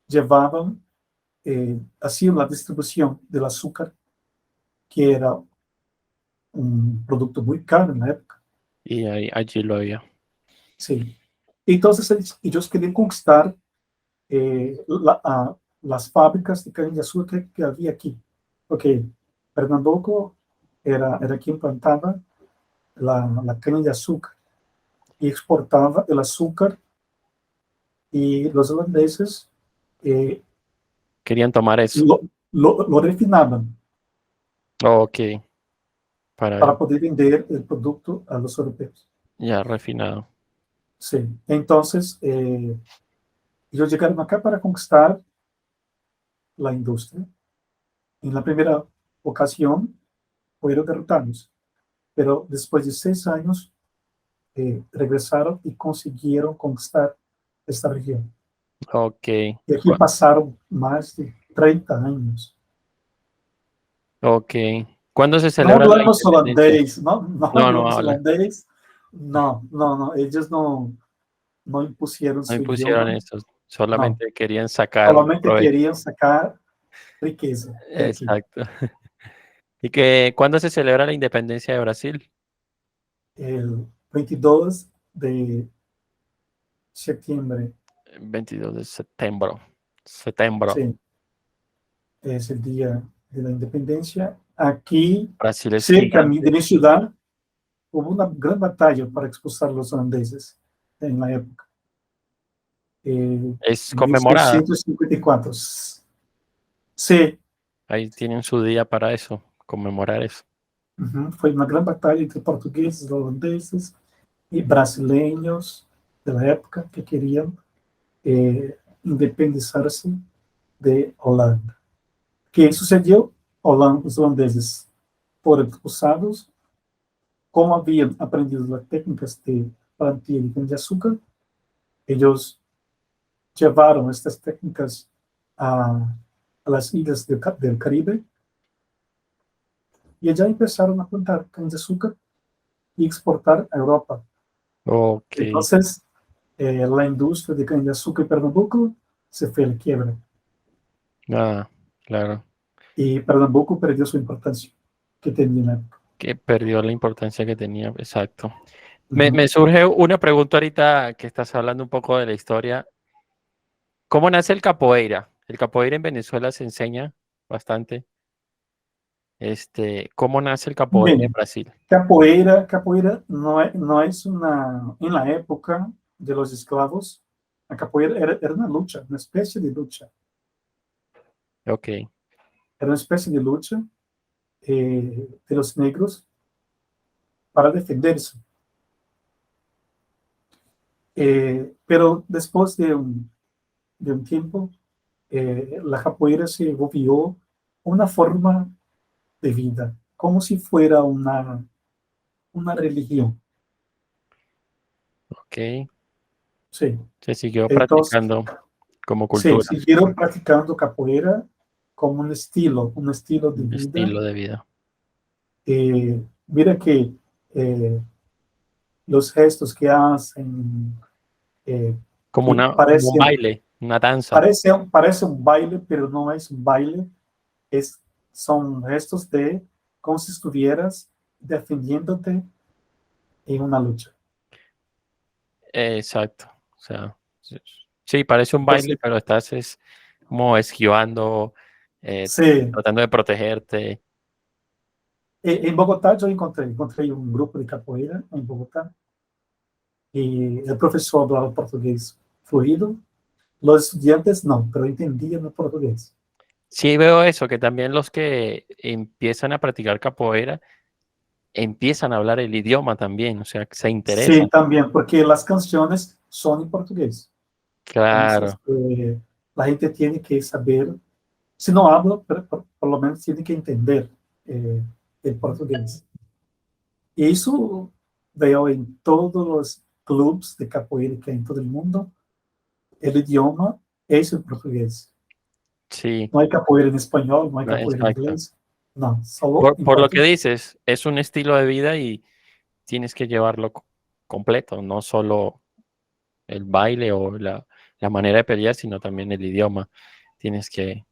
llevaban así la distribución del azúcar, que era un producto muy caro en la época. Y ahí, allí lo había. Sí. Entonces, ellos querían conquistar las fábricas de caña de azúcar que había aquí. Porque Pernambuco era quien plantaba la caña de azúcar y exportaba el azúcar, y los holandeses eh, Querían tomar eso. lo refinaban Ok, para para poder vender el producto a los europeos. ya refinado. Sí. Entonces, ellos llegaron acá para conquistar la industria. En la primera ocasión fueron derrotados, pero después de 6 años regresaron y consiguieron conquistar esta región. Ok, Y aquí cu- pasaron más de 30 años. ok. ¿Cuándo se No celebra la hablamos independencia? holandés, no No, no hablamos habla. holandés. No, ellos no impusieron No su impusieron idioma, eso. no. Solamente querían sacar Solamente provecho. querían sacar riqueza de aquí. Exacto. ¿Y que cuándo se celebra la independencia de Brasil? El 22 de septiembre, 22 de septiembre. Septiembre. sí, es el día de la independencia. Aquí, Brasil es cerca de gigante. mi ciudad, hubo una gran batalla para expulsar a los holandeses en la época. Es En conmemorada. 1654. Sí, Ahí tienen su día para eso, conmemorar eso. fue una gran batalla entre portugueses, holandeses y brasileños de la época que querían independizarse de Holanda. ¿Qué sucedió? Los holandeses fueron expulsados. Como habían aprendido las técnicas de plantilla de azúcar, ellos llevaron estas técnicas a las islas del Caribe y allá empezaron a plantar caña de azúcar y exportar a Europa. Ok. Entonces, la industria de caña de azúcar en Pernambuco se fue a la quiebra Ah, claro. y Pernambuco perdió su importancia que tenía en la época. Que perdió la importancia que tenía. Exacto. Me Ujú. surge una pregunta ahorita que estás hablando un poco de la historia. ¿Cómo nace el capoeira? El capoeira en Venezuela se enseña bastante. ¿Cómo nace el capoeira en Bien, Brasil? capoeira no es en la época de los esclavos, la capoeira era una lucha, una especie de lucha. Ok, Era una especie de lucha de los negros para defenderse. Pero después de un tiempo, la capoeira se volvió una forma de vida, como si fuera una religión. Ok. Sí. Se siguió Entonces, practicando como sí, cultura, siguieron practicando capoeira como un estilo de un vida. estilo de vida. Mira que eh, los gestos que hacen eh, Como y como un baile, una danza. parece un baile, pero no es un baile, es, son gestos de como si estuvieras defendiéndote en una lucha. Exacto. O sea, sí, parece un baile, Entonces, pero estás es como esquivando, eh, sí, tratando de protegerte. en Bogotá yo encontré un grupo de capoeira en Bogotá y el profesor hablaba portugués fluido. Los estudiantes no, pero entendían el portugués. Sí veo eso, que también los que empiezan a practicar capoeira empiezan a hablar el idioma también, o sea, que se Sí, interesan. también, porque las canciones son en portugués. Entonces, Claro, la gente tiene que saber, si no habla, pero por lo menos tiene que entender eh, el portugués. Y eso veo en todos los clubes de capoeira que hay en todo el mundo. El idioma es el portugués. sí, No hay capoeira en español, no hay no, capoeira en exacto. inglés. No, solo en Por lo que portugués. dices, es un estilo de vida y tienes que llevarlo completo, no solo el baile o la manera de pelear, sino también el idioma. Tienes que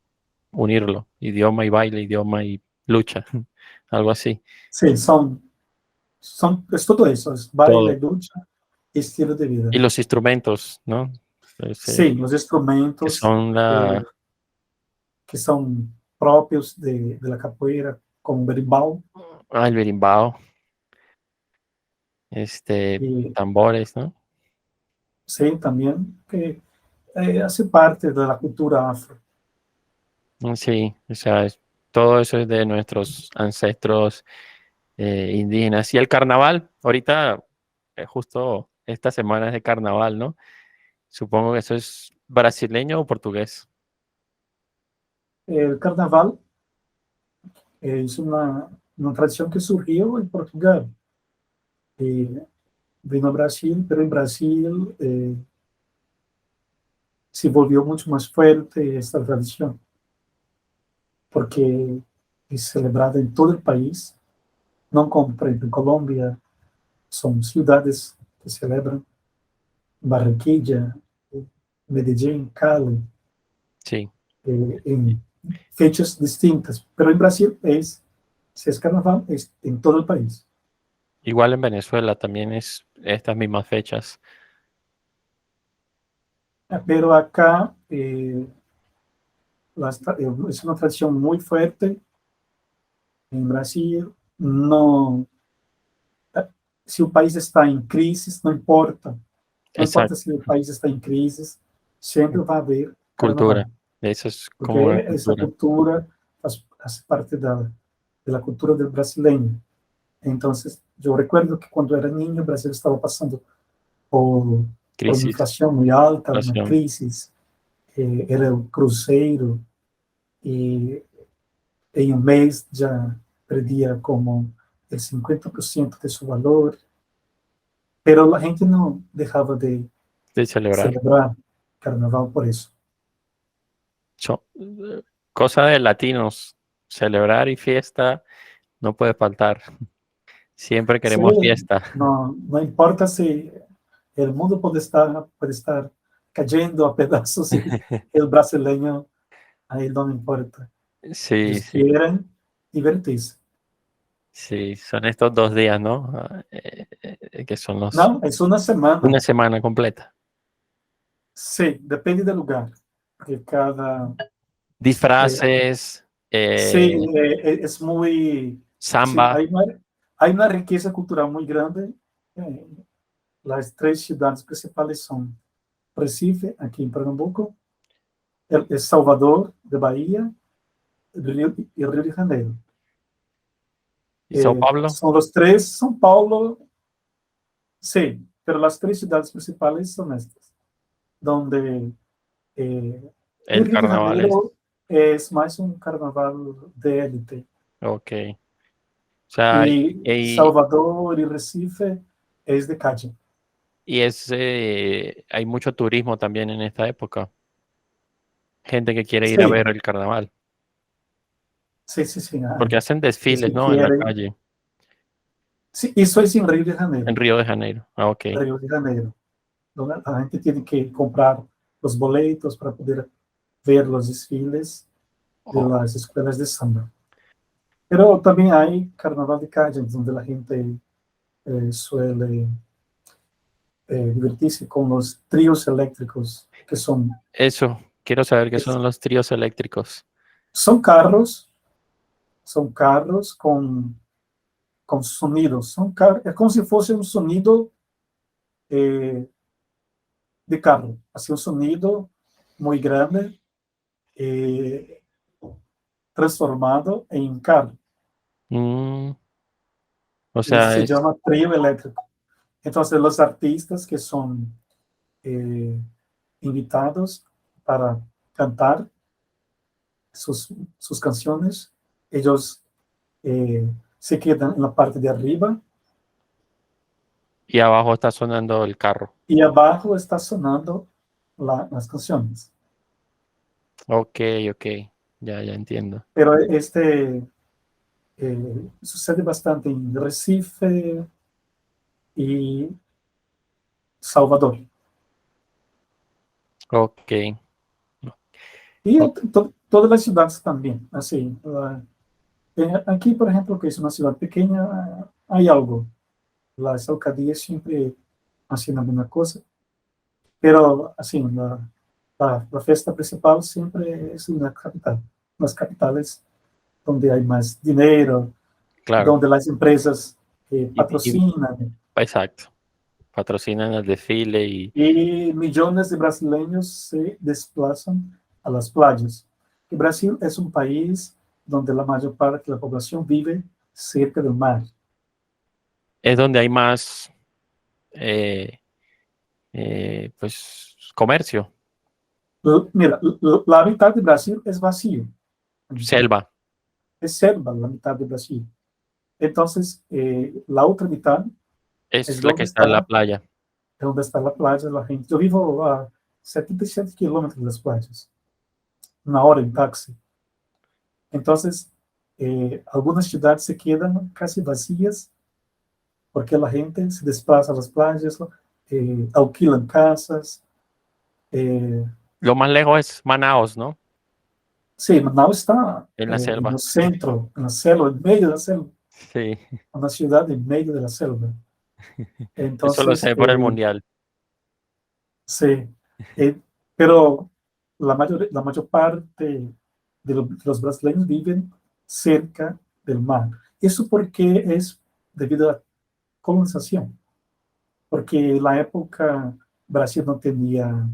unirlo, idioma y baile, idioma y lucha, algo así. Sí, es todo eso, es baile, Todo. lucha, estilo de vida. Y los instrumentos, ¿no? Sí, los Que instrumentos son la, que son propios de la capoeira, como berimbau, el berimbau, y tambores, ¿no? sí, también, que hace parte de la cultura afro. Sí, o sea, todo eso es de nuestros ancestros indígenas. Y el carnaval, ahorita, justo esta semana es de carnaval, ¿no? Supongo que eso es brasileño o portugués. El carnaval es una tradición que surgió en Portugal, y vino a Brasil, pero en Brasil se volvió mucho más fuerte esta tradición, porque es celebrada en todo el país, no como por ejemplo en Colombia, son ciudades que celebran, Barranquilla, Medellín, Cali, Sí. en fechas distintas, pero en Brasil si es carnaval, es en todo el país. Igual en Venezuela también es estas mismas fechas. Pero acá es una tradición muy fuerte. En Brasil, no, si el país está en crisis, no importa Exacto. si el país está en crisis, siempre va a haber Cultura. carnaval, Eso es como porque una esa cultura. cultura hace parte de la cultura del brasileño. Entonces, yo recuerdo que cuando era niño, Brasil estaba pasando por, por una Crisis, inflación muy alta, una inflación. crisis, era un cruzeiro, y en un mes ya perdía como el 50% de su valor, pero la gente no dejaba de De celebrar. celebrar carnaval por eso. Cosa de latinos. Celebrar y fiesta no puede faltar. Siempre Sí, queremos fiesta. no importa si el mundo puede estar cayendo a pedazos y el brasileño a él no le importa. Sí, Ellos sí. quieren divertirse. Sí, son estos 2 días, ¿no? Que son los No, es una una semana. semana completa. Sí, depende del lugar. Porque eh, Disfraces, sí, es muy... Sí, samba. hay una riqueza cultural muy grande. eh, las tres ciudades principales son Recife, aquí en Pernambuco, el Salvador, de Bahía, y Río de Janeiro. ¿Y Sao Paulo? Son los tres. São Paulo, sí, pero las tres ciudades principales son estas, donde el El Río de carnaval es. Janeiro es más un carnaval de élite. Ok. O sea, Y Salvador y Recife es de calle. hay mucho turismo también en esta época. Gente que quiere ir a Sí, ver el carnaval. sí, sí, sí. Porque hacen Es desfiles, que ¿no? En la quieren. calle, Sí, eso es en Río de en Janeiro. Río de Janeiro. Ah, ok. Río de Janeiro, donde la gente tiene que comprar los boletos para poder ver los desfiles de Oh, las escuelas de samba. Pero también hay carnaval de calle, donde la gente suele divertirse con los tríos eléctricos, que eso. Quiero saber qué es- son los tríos eléctricos. son carros, son carros con sonidos. Es como si fuese un sonido eh, de carro, así un sonido muy grande, eh, transformado en carro. Mm, o Y eso sea, se llama trío eléctrico. Entonces, los artistas que son eh, invitados para cantar sus canciones, ellos se quedan en la parte de arriba y abajo está sonando el carro. y abajo está sonando las canciones. Ok, ok. Ya entiendo. Pero sucede bastante en Recife y Salvador. Ok, Y ok. todas las ciudades también, así. Aquí, por ejemplo, que es una ciudad pequeña, hay algo. Las alcaldías siempre hacen alguna cosa, pero así, la fiesta principal siempre es en la capital. Las capitales donde hay más dinero, Claro. donde las empresas Y, patrocinan exacto. Patrocinan el desfile y y millones de brasileños se desplazan a las playas. Y Brasil es un país donde la mayor parte de la población vive cerca del mar. es donde hay más, eh, pues, comercio, Mira, la mitad de Brasil es vacío, la mitad. selva. Es selva la mitad de Brasil. Entonces, la otra mitad Es es la que está en la playa. donde está la playa, la gente. Yo vivo a 77 kilómetros de las playas, una hora en taxi. Entonces, algunas ciudades se quedan casi vacías porque la gente se desplaza a las playas, alquilan casas. Eh, Lo más lejos es Manaos, ¿no? sí, Manaus está En la en el selva. centro, en la selva, en medio de la selva, Sí, una ciudad en medio de la selva. eso lo Entonces, sé por el mundial. sí, eh, pero la mayor parte de los brasileños viven cerca del mar. Eso porque es debido a la colonización, porque en la época Brasil no tenía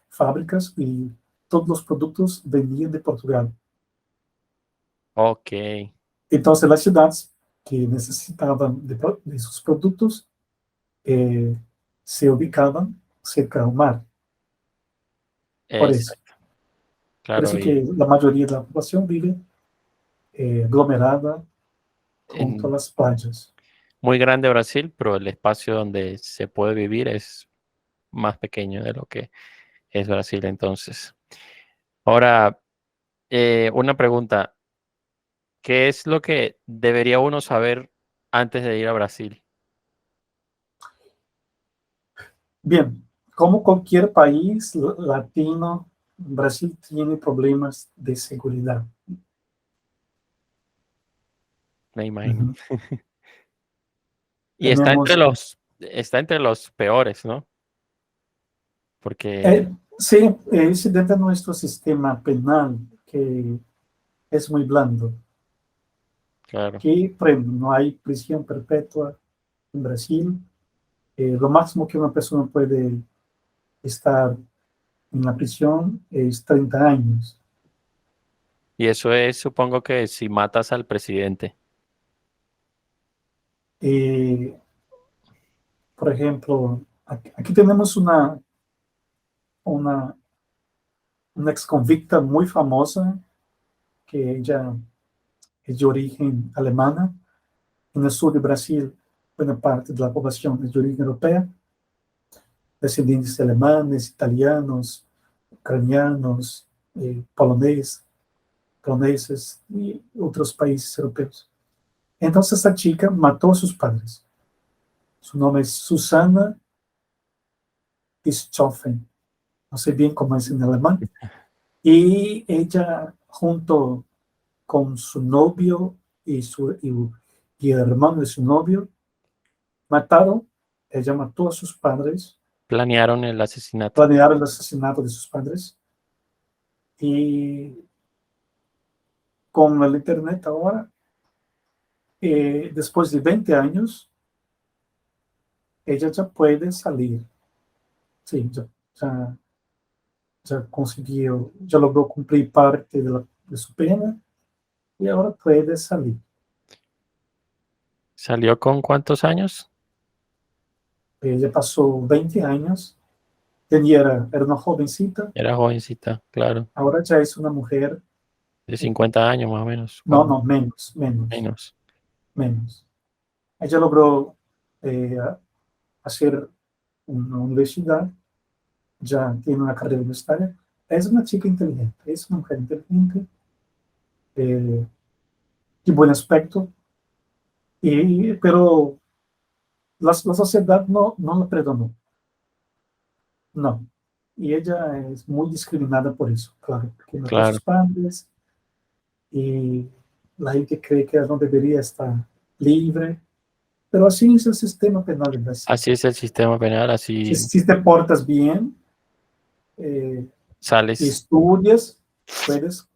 fábricas y todos los productos venían de Portugal. Ok, Entonces las ciudades que necesitaban de sus productos eh, se ubicaban cerca del mar. Por es eso. Por claro. eso Y que la mayoría de la población vive aglomerada junto a en, las playas. muy grande Brasil, pero el espacio donde se puede vivir es más pequeño de lo que es Brasil. Entonces, ahora, una pregunta. ¿Qué es lo que debería uno saber antes de ir a Brasil? Bien, como cualquier país latino, Brasil tiene problemas de seguridad. Me imagino. Ujú. Y Tenemos, está entre los peores, ¿no? Porque, eh, sí, se debe a nuestro sistema penal, que es muy blando. claro, Que, por ejemplo, no hay prisión perpetua en Brasil. Lo máximo que una persona puede estar en la prisión es 30 años. y eso es, supongo que si matas al presidente. Eh, por ejemplo, aquí tenemos una, una ex convicta muy famosa, que ella es de origen alemana. En el sur de Brasil, buena parte de la población es de origen europea, descendientes de alemanes, italianos, ucranianos, poloneses y otros países europeos. Entonces esta chica mató a sus padres. Su nombre es Susanna Richthofen, no sé bien cómo es en alemán, y ella junto con su novio y el hermano de su novio mataron, ella mató a sus padres, Planearon el asesinato. planearon el asesinato de sus padres, y con el internet ahora, después de 20 años, ella ya puede salir, sí, ya, ya consiguió, ya logró cumplir parte de su pena y ahora puede salir. ¿Salió con cuántos años? Ella pasó 20 años, era una jovencita, Era jovencita, claro. ahora ya es una mujer, De 50 años más o menos, no, supongo. no, menos. Menos. Ella logró hacer una universidad, ya tiene una carrera universitaria, es una chica inteligente, es una mujer inteligente, eh, de buen aspecto, pero la sociedad no la perdonó, no. Y ella es muy discriminada por eso, claro, porque mató a Claro. sus padres y la gente cree que ella no debería estar libre, pero así es el sistema penal en Brasil. Así es el sistema penal, así Si te portas bien y sales estudias, puedes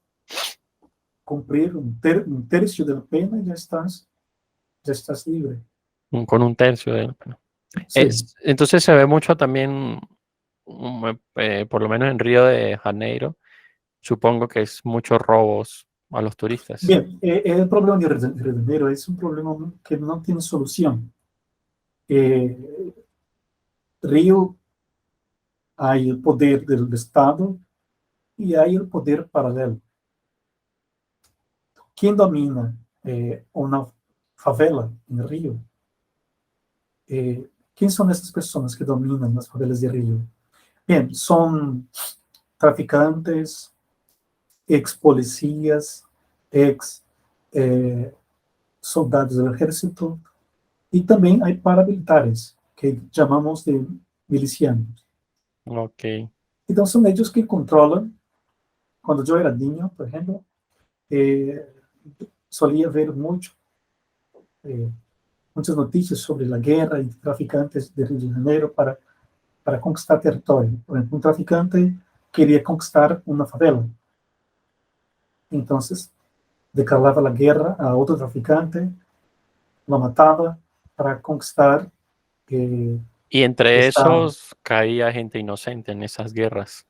cumplir un tercio de la pena y ya estás libre. con un tercio de la pena. Sí. Entonces se ve mucho también, por lo menos en Río de Janeiro, supongo que es muchos robos a los turistas. Bien, el problema de Río de Janeiro es un problema que no tiene solución. Eh, Río hay el poder del Estado y hay el poder paralelo. ¿Quién domina una favela en Río? ¿Quién son estas personas que dominan las favelas de Río? Bien, son traficantes, ex policías, ex soldados del ejército, y también hay paramilitares, que llamamos de milicianos. Ok, Entonces son ellos que controlan. Cuando yo era niño, por ejemplo, eh, solía ver eh, muchas noticias sobre la guerra y traficantes de Río de Janeiro para conquistar territorio. Por ejemplo, un traficante quería conquistar una favela. Entonces, declaraba la guerra a otro traficante, lo mataba para conquistar y entre esta. esos caía gente inocente en esas guerras.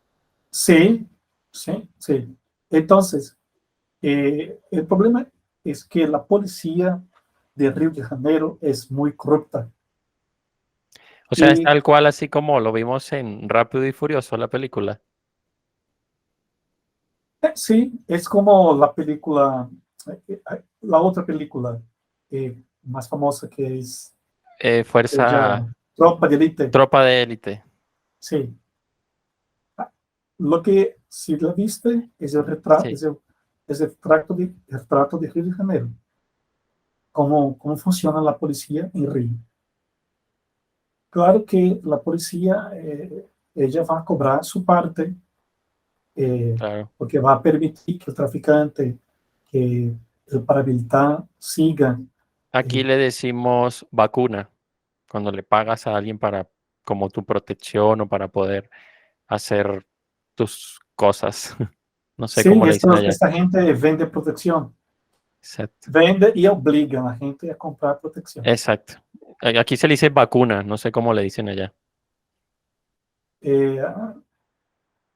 Sí, sí, sí. Entonces, el problema es que la policía de Río de Janeiro es muy corrupta. O sea, es Y tal cual así como lo vimos en Rápido y Furioso, la película. sí, es como la otra película más famosa que es Fuerza, ella, Tropa de Élite. Tropa de Élite. Sí, lo que si la viste es el retrato, Sí, es el retrato de Río de Janeiro, cómo funciona la policía en Río. Claro que la policía, ella va a cobrar su parte, eh, claro. porque va a permitir que el traficante, que el paramilitar siga. Aquí eh, le decimos vacuna cuando le pagas a alguien para como tu protección o para poder hacer tus cosas. No sé sí, cómo le dicen allá. esta gente vende protección, Exacto. vende y obliga a la gente a comprar protección. Exacto. Aquí se le dice vacuna, no sé cómo le dicen allá. Eh,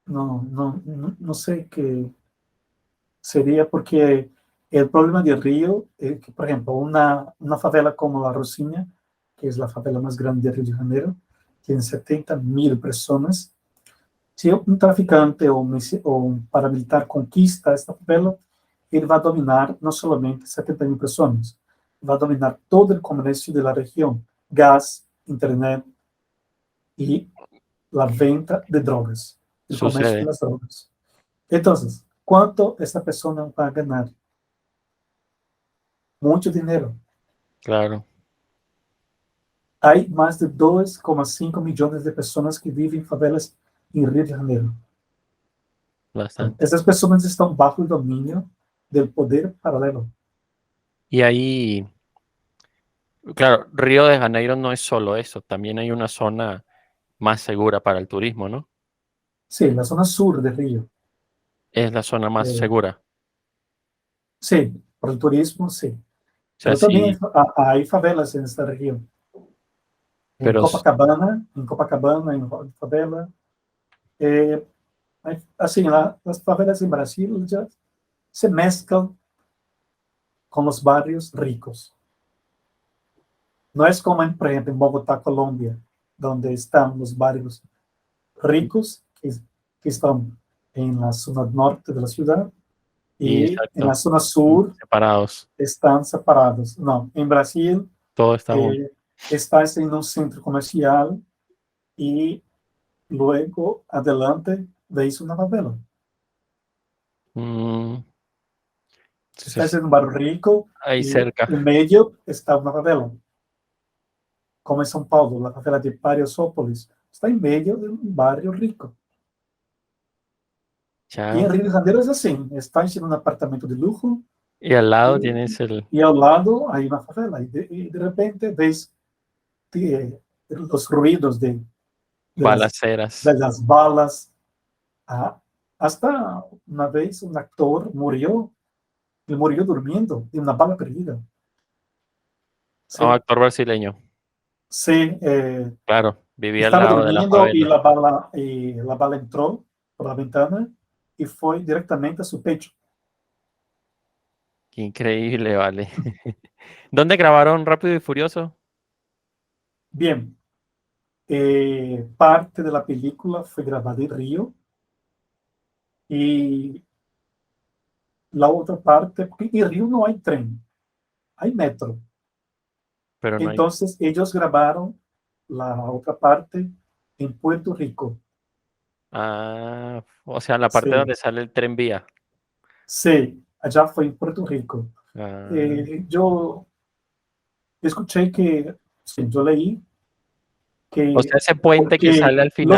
no sé qué sería, porque el problema de Río es que, por ejemplo, una favela como la Rocinha, que es la favela más grande de Río de Janeiro, tiene 70.000 personas. Se um traficante ou um paramilitar conquista esta favela, ele vai dominar não somente 70.000 pessoas, vai dominar todo o comércio da região, gás, internet e a venda de drogas, o comércio das drogas. Então, quanto essa pessoa vai ganhar? Muito dinheiro. Claro. Há mais de 2,5 milhões de pessoas que vivem em favelas em Rio de Janeiro. Bastante. Essas pessoas estão bajo o domínio do poder paralelo. Y ahí, claro, Río de Janeiro no es solo eso, también hay una zona más segura para el turismo, ¿no? Sí, la zona sur de Río. Es la zona más Eh, segura. sí, para el turismo, sí. O sea, Pero también sí, hay favelas en esta región. pero En Copacabana, en favela. Assim, las favelas en Brasil ya se mezclan con los barrios ricos. No es como, por ejemplo, en Bogotá, Colombia, donde están los barrios ricos, que están en la zona norte de la ciudad, y y en la exacto, zona sur separados, están separados. No, en Brasil todo está junto. estás en un centro comercial y luego adelante veis una favela. Mm, Estás entonces, en un barrio rico ahí y cerca. en medio está una favela. Como en São Paulo, la favela de Pariasópolis está en medio de un barrio rico. Y en Ya. Rio de Janeiro es así, estás en un apartamento de lujo Y al lado y, tienes el y al lado hay una favela. Y de repente ves los ruidos balaceras. de las balas. Ah, hasta una vez un actor murió, él murió durmiendo de una bala perdida. Oh, Sí, actor brasileño. sí, Claro, vivía al estaba lado de la durmiendo favela. y la bala entró por la ventana y fue directamente a su pecho. Qué increíble, vale. ¿Dónde grabaron Rápido y Furioso? Bien, parte de la película fue grabada en Río y la otra parte, porque en Río no hay tren, hay metro. Pero no hay. Entonces ellos grabaron la otra parte en Puerto Rico. Ah, o sea, la parte Sí, donde sale el tren vía. sí, allá fue en Puerto Rico. Ah, Yo escuché que, sí, yo leí o sea, que ese puente que porque sale al final.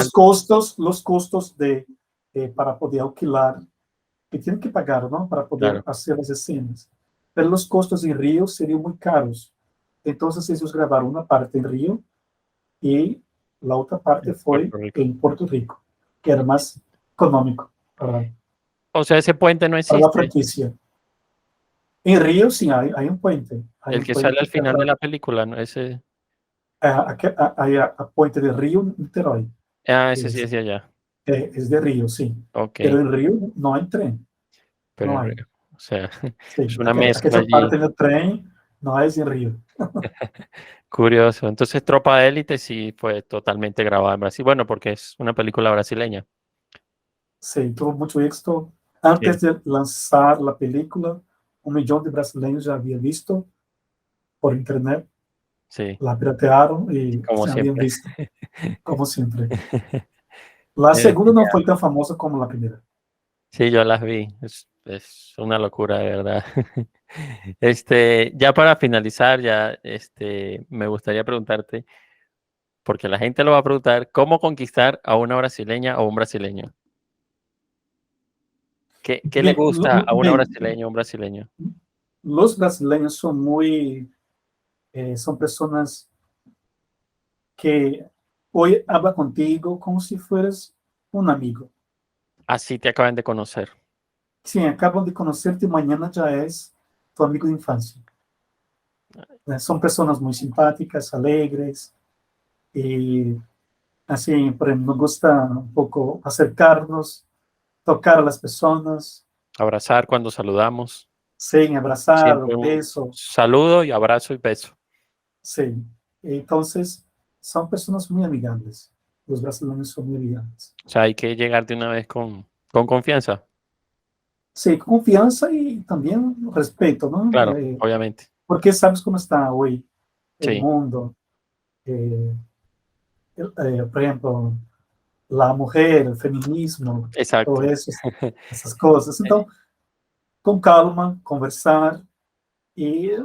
los costos para poder alquilar, que tienen que pagar, ¿no? Para poder Claro, hacer las escenas. Pero los costos en Río serían muy caros. Entonces ellos grabaron una parte en Río y la otra parte en fue Puerto Rico. en Puerto Rico, que era más económico O sea, ese puente no para la existe. franquicia. En Río sí hay un puente. Hay El un que sale puente al final de la película, ¿no? Ese. hay a puente de Río Niterói. Ah, ese sí Es, decía allá. es de Río, sí. Ok, Pero en Río no hay tren. pero No en hay. Río. O sea, Sí, es una mezcla aquella allí. parte del tren no es en Río. Curioso. Entonces, Tropa de Élite sí fue totalmente grabada en Brasil. Bueno, porque es una película brasileña. Sí, tuvo mucho éxito. Sí, Antes de lanzar la película, 1 millón de brasileños ya habían visto por internet, sí, la piratearon y como se habían siempre. visto, como siempre. La Es segunda no fue genial. tan famosa como la primera. Sí, yo las vi. Es una locura, de verdad. Ya para finalizar, ya, me gustaría preguntarte, porque la gente lo va a preguntar, ¿cómo conquistar a una brasileña o un brasileño? ¿Qué le Bien, gusta a una bien, brasileña o un brasileño? los brasileños son personas que hoy hablan contigo como si fueras un amigo. Así te acaban de conocer. Sí, acaban de conocerte y mañana ya es tu amigo de infancia. Son personas muy simpáticas, alegres y así, por ejemplo, nos gusta un poco acercarnos, tocar a las personas, Abrazar cuando saludamos. sí, abrazar, Siempre un un beso, saludo y abrazo y beso. sí. Entonces, son personas muy amigables. Los brasileños son muy amigables. O sea, hay que llegar de una vez con confianza. Sí, confianza y también respeto, ¿no? Claro, obviamente. Porque sabes cómo está hoy el Sí, mundo. Por ejemplo, la mujer, el feminismo, exacto. todas esas cosas. Então, com calma, conversar e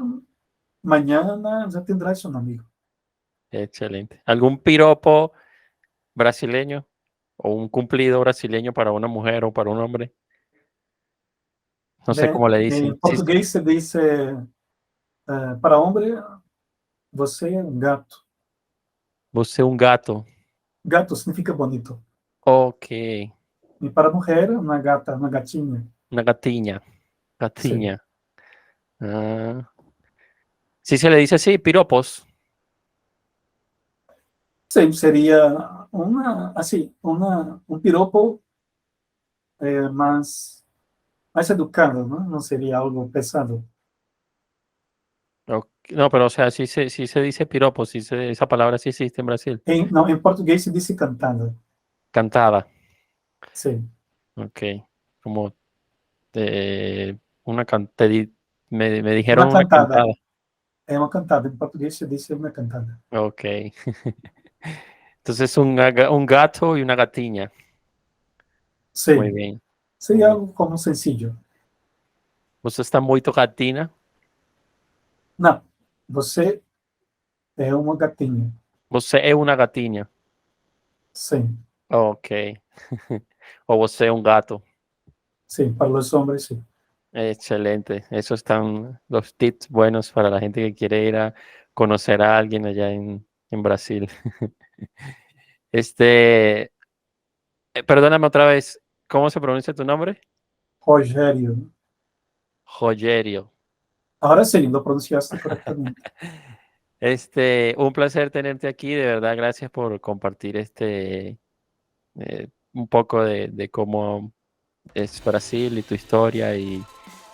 mañana já tendrás um amigo. Excelente. ¿Algún piropo brasileño o un cumplido brasileño para una mujer o para un hombre? No sé cómo le Em dicen. Sí, português se diz para homem, você é um gato. você un gato. Gato significa bonito. Ok, E para mulher, uma gata, uma gatinha. una gatiña. Sim. Gatiña. Ah. Sí se le dice así, piropos. Sim, seria assim, um piropo mais educado, não? Não seria algo pesado. No, pero o sea, sí se dice piropos, esa palabra sí existe en Brasil. Não, em português se diz cantada. Cantada. Sim. Ok. Como una me dijeron Uma una cantada. cantada. É uma cantada. Em português se diz uma cantada. Ok. Entonces un gato y una gatiña. Muy Sim. bien. Muy Seria bien. algo como sencillo. Você está muito gatina. Não. Você é uma gatinha. Você é una gatiña. Sim. Ok. O você é un gato. Sim. Para os homens, sim. Excelente. Esos están los tips buenos para la gente que quiere ir a conocer a alguien allá en Brasil. Perdóname otra vez, ¿cómo se pronuncia tu nombre? Rogério. Rogerio. Agora sim, lo pronunciaste corretamente. Un placer tenerte aquí, de verdad, gracias por compartir un poco de cómo es Brasil y tu historia y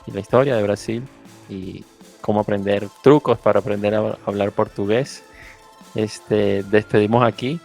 la historia de Brasil y cómo aprender trucos para aprender a hablar portugués. Despedimos aquí.